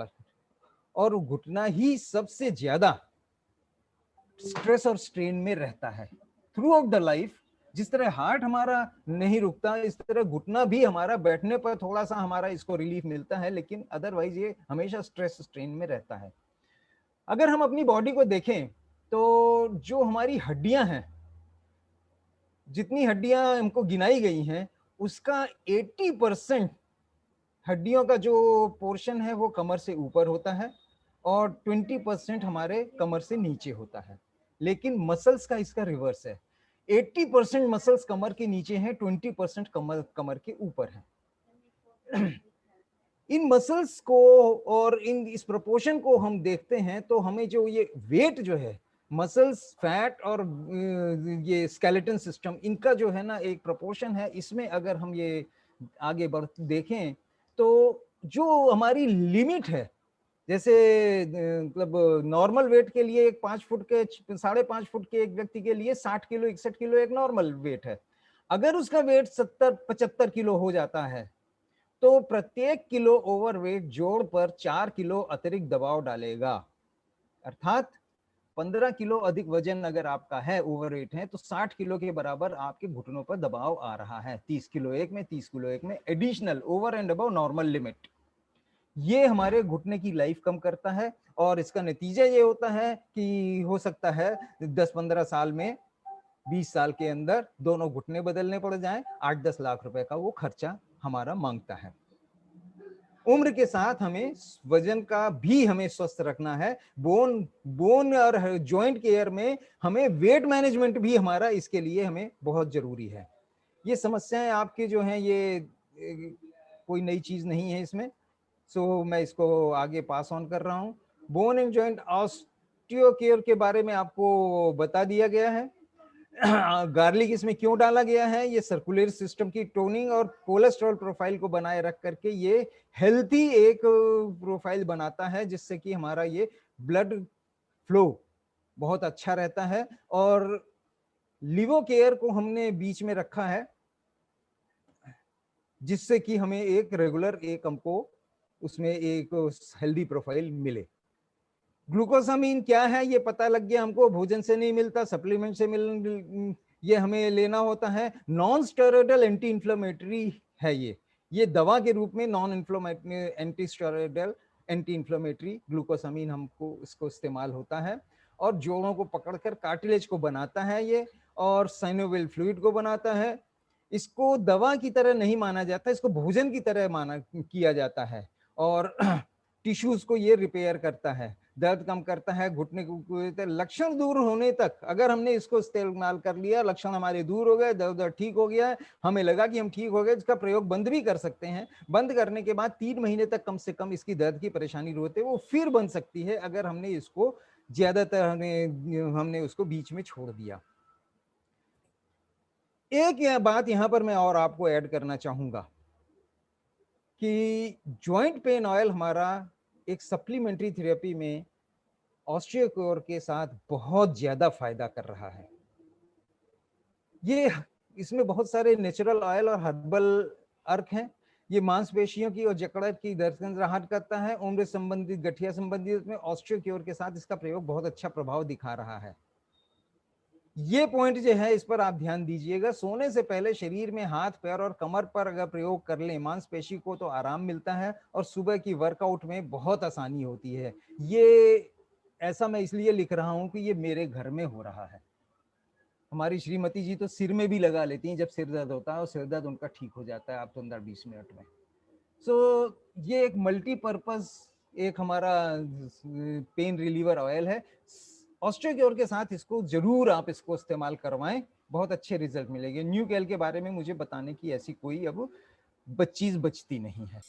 और घुटना ही सबसे ज्यादा स्ट्रेस और स्ट्रेन में रहता है थ्रू आउट द लाइफ। जिस तरह हार्ट हमारा नहीं रुकता, इस तरह घुटना भी हमारा बैठने पर थोड़ा सा हमारा इसको रिलीफ मिलता है, लेकिन अदरवाइज ये हमेशा स्ट्रेस स्ट्रेन में रहता है। अगर हम अपनी बॉडी को देखें तो जो हमारी हड्डियां हैं, जितनी हड्डियां हमको गिनाई गई हैं, उसका 80% हड्डियों का जो पोर्शन है वो कमर से ऊपर होता है और 20% हमारे कमर से नीचे होता है। लेकिन मसल्स का इसका रिवर्स है, 80% मसल्स कमर के नीचे हैं, 20% कमर के ऊपर है। इन मसल्स को और इस प्रोपोर्शन को हम देखते हैं तो हमें जो ये वेट जो है, मसल्स, फैट और ये स्केलेटन सिस्टम, इनका जो है ना एक प्रोपोर्शन है। इसमें अगर हम ये आगे बढ़ देखें तो जो हमारी लिमिट है, जैसे मतलब नॉर्मल वेट के लिए एक 5 फुट के 5.5 फुट के एक व्यक्ति के लिए 60 किलो 61 किलो एक नॉर्मल वेट है। अगर उसका वेट 70-75 किलो हो जाता है तो प्रत्येक किलो ओवरवेट जोड़ पर 4 किलो अतिरिक्त दबाव डालेगा। अर्थात 15 किलो अधिक वजन अगर आपका है, ओवरवेट है, तो 60 किलो के बराबर आपके घुटनों पर दबाव आ रहा है। 30 किलो एक में, 30 किलो एक में additional over and above normal limit. ये हमारे घुटने की लाइफ कम करता है और इसका नतीजा ये होता है कि हो सकता है 10-15 साल में, 20 साल के अंदर दोनों घुटने बदलने पड़ जाएं। 8-10 लाख रुपए का वो खर्चा हमारा मांगता है। उम्र के साथ हमें वजन का भी हमें स्वस्थ रखना है। बोन और जॉइंट केयर में हमें वेट मैनेजमेंट भी हमारा इसके लिए हमें बहुत जरूरी है। ये समस्याएं आपके जो हैं ये कोई नई चीज नहीं है इसमें, सो मैं इसको आगे पास ऑन कर रहा हूँ। Bone and joint osteo care के बारे में आपको बता दिया गया है। गार्लिक इसमें क्यों डाला गया है? ये सर्कुलर सिस्टम की टोनिंग और कोलेस्ट्रॉल प्रोफाइल को बनाए रख करके ये हेल्थी एक प्रोफाइल बनाता है, जिससे कि हमारा ये ब्लड फ्लो बहुत अच्छा रहता है। और लिवो केयर को हमने बीच में रखा है, जिससे कि हमें एक रेगुलर एक हमको उसमें एक हेल्दी प्रोफाइल मिले। ग्लूकोसामीन क्या है ये पता लग गया हमको, भोजन से नहीं मिलता, सप्लीमेंट से ये हमें लेना होता है। नॉन स्टेरॉयडल एंटी इंफ्लेमेटरी है ये दवा के रूप में non inflammatory anti steroidal anti inflammatory glucosamine हमको इसको इस्तेमाल होता है और जोड़ों को पकड़कर कार्टिलेज को बनाता है ये, और साइनोवियल फ्लूइड को बनाता है। इसको दवा की तरह नहीं माना जाता, इसको भोजन की तरह माना किया जाता है और टिश्यूज को ये रिपेयर करता है। दर्द कम करता है, घुटने को लक्षण दूर होने तक अगर हमने इसको इस्तेमाल कर लिया, लक्षण हमारे दूर हो गए, दर्द ठीक हो गया है, हमें लगा कि हम ठीक हो गए, इसका प्रयोग बंद भी कर सकते हैं। बंद करने के बाद 3 महीने तक कम से कम इसकी दर्द की परेशानी होती है वो फिर बन सकती है अगर हमने इसको ज्यादातर हमने उसको बीच में छोड़ दिया। एक बात यहां पर मैं और आपको ऐड करना चाहूंगा कि जॉइंट पेन ऑयल हमारा एक सप्लीमेंट्री थेरेपी में ऑस्टियोकोर के साथ बहुत ज्यादा फायदा कर रहा है। ये इसमें बहुत सारे नेचुरल ऑयल और हर्बल अर्क हैं। ये मांसपेशियों की और जकड़ की दर्द से राहत करता है। उम्र संबंधित, गठिया संबंधित में ऑस्टियोकोर के साथ इसका प्रयोग बहुत अच्छा प्रभाव दिखा रहा है। ये पॉइंट जो है इस पर आप ध्यान दीजिएगा। सोने से पहले शरीर में हाथ, पैर और कमर पर अगर प्रयोग कर लें, मांसपेशी को तो आराम मिलता है और सुबह की वर्कआउट में बहुत आसानी होती है। ये ऐसा मैं इसलिए लिख रहा हूं कि ये मेरे घर में हो रहा है। हमारी श्रीमती जी तो सिर में भी लगा लेती हैं जब सिर दर्द होता है और सिर दर्द उनका ठीक हो जाता है आप 15-20 मिनट में। सो ये एक मल्टीपर्पज एक हमारा पेन रिलीवर ऑयल है। ऑस्टियोकोर के साथ इसको जरूर आप इसको इस्तेमाल करवाएं, बहुत अच्छे रिजल्ट मिलेंगे। न्यूकैल के बारे में मुझे बताने की ऐसी कोई अब चीज बचती नहीं है।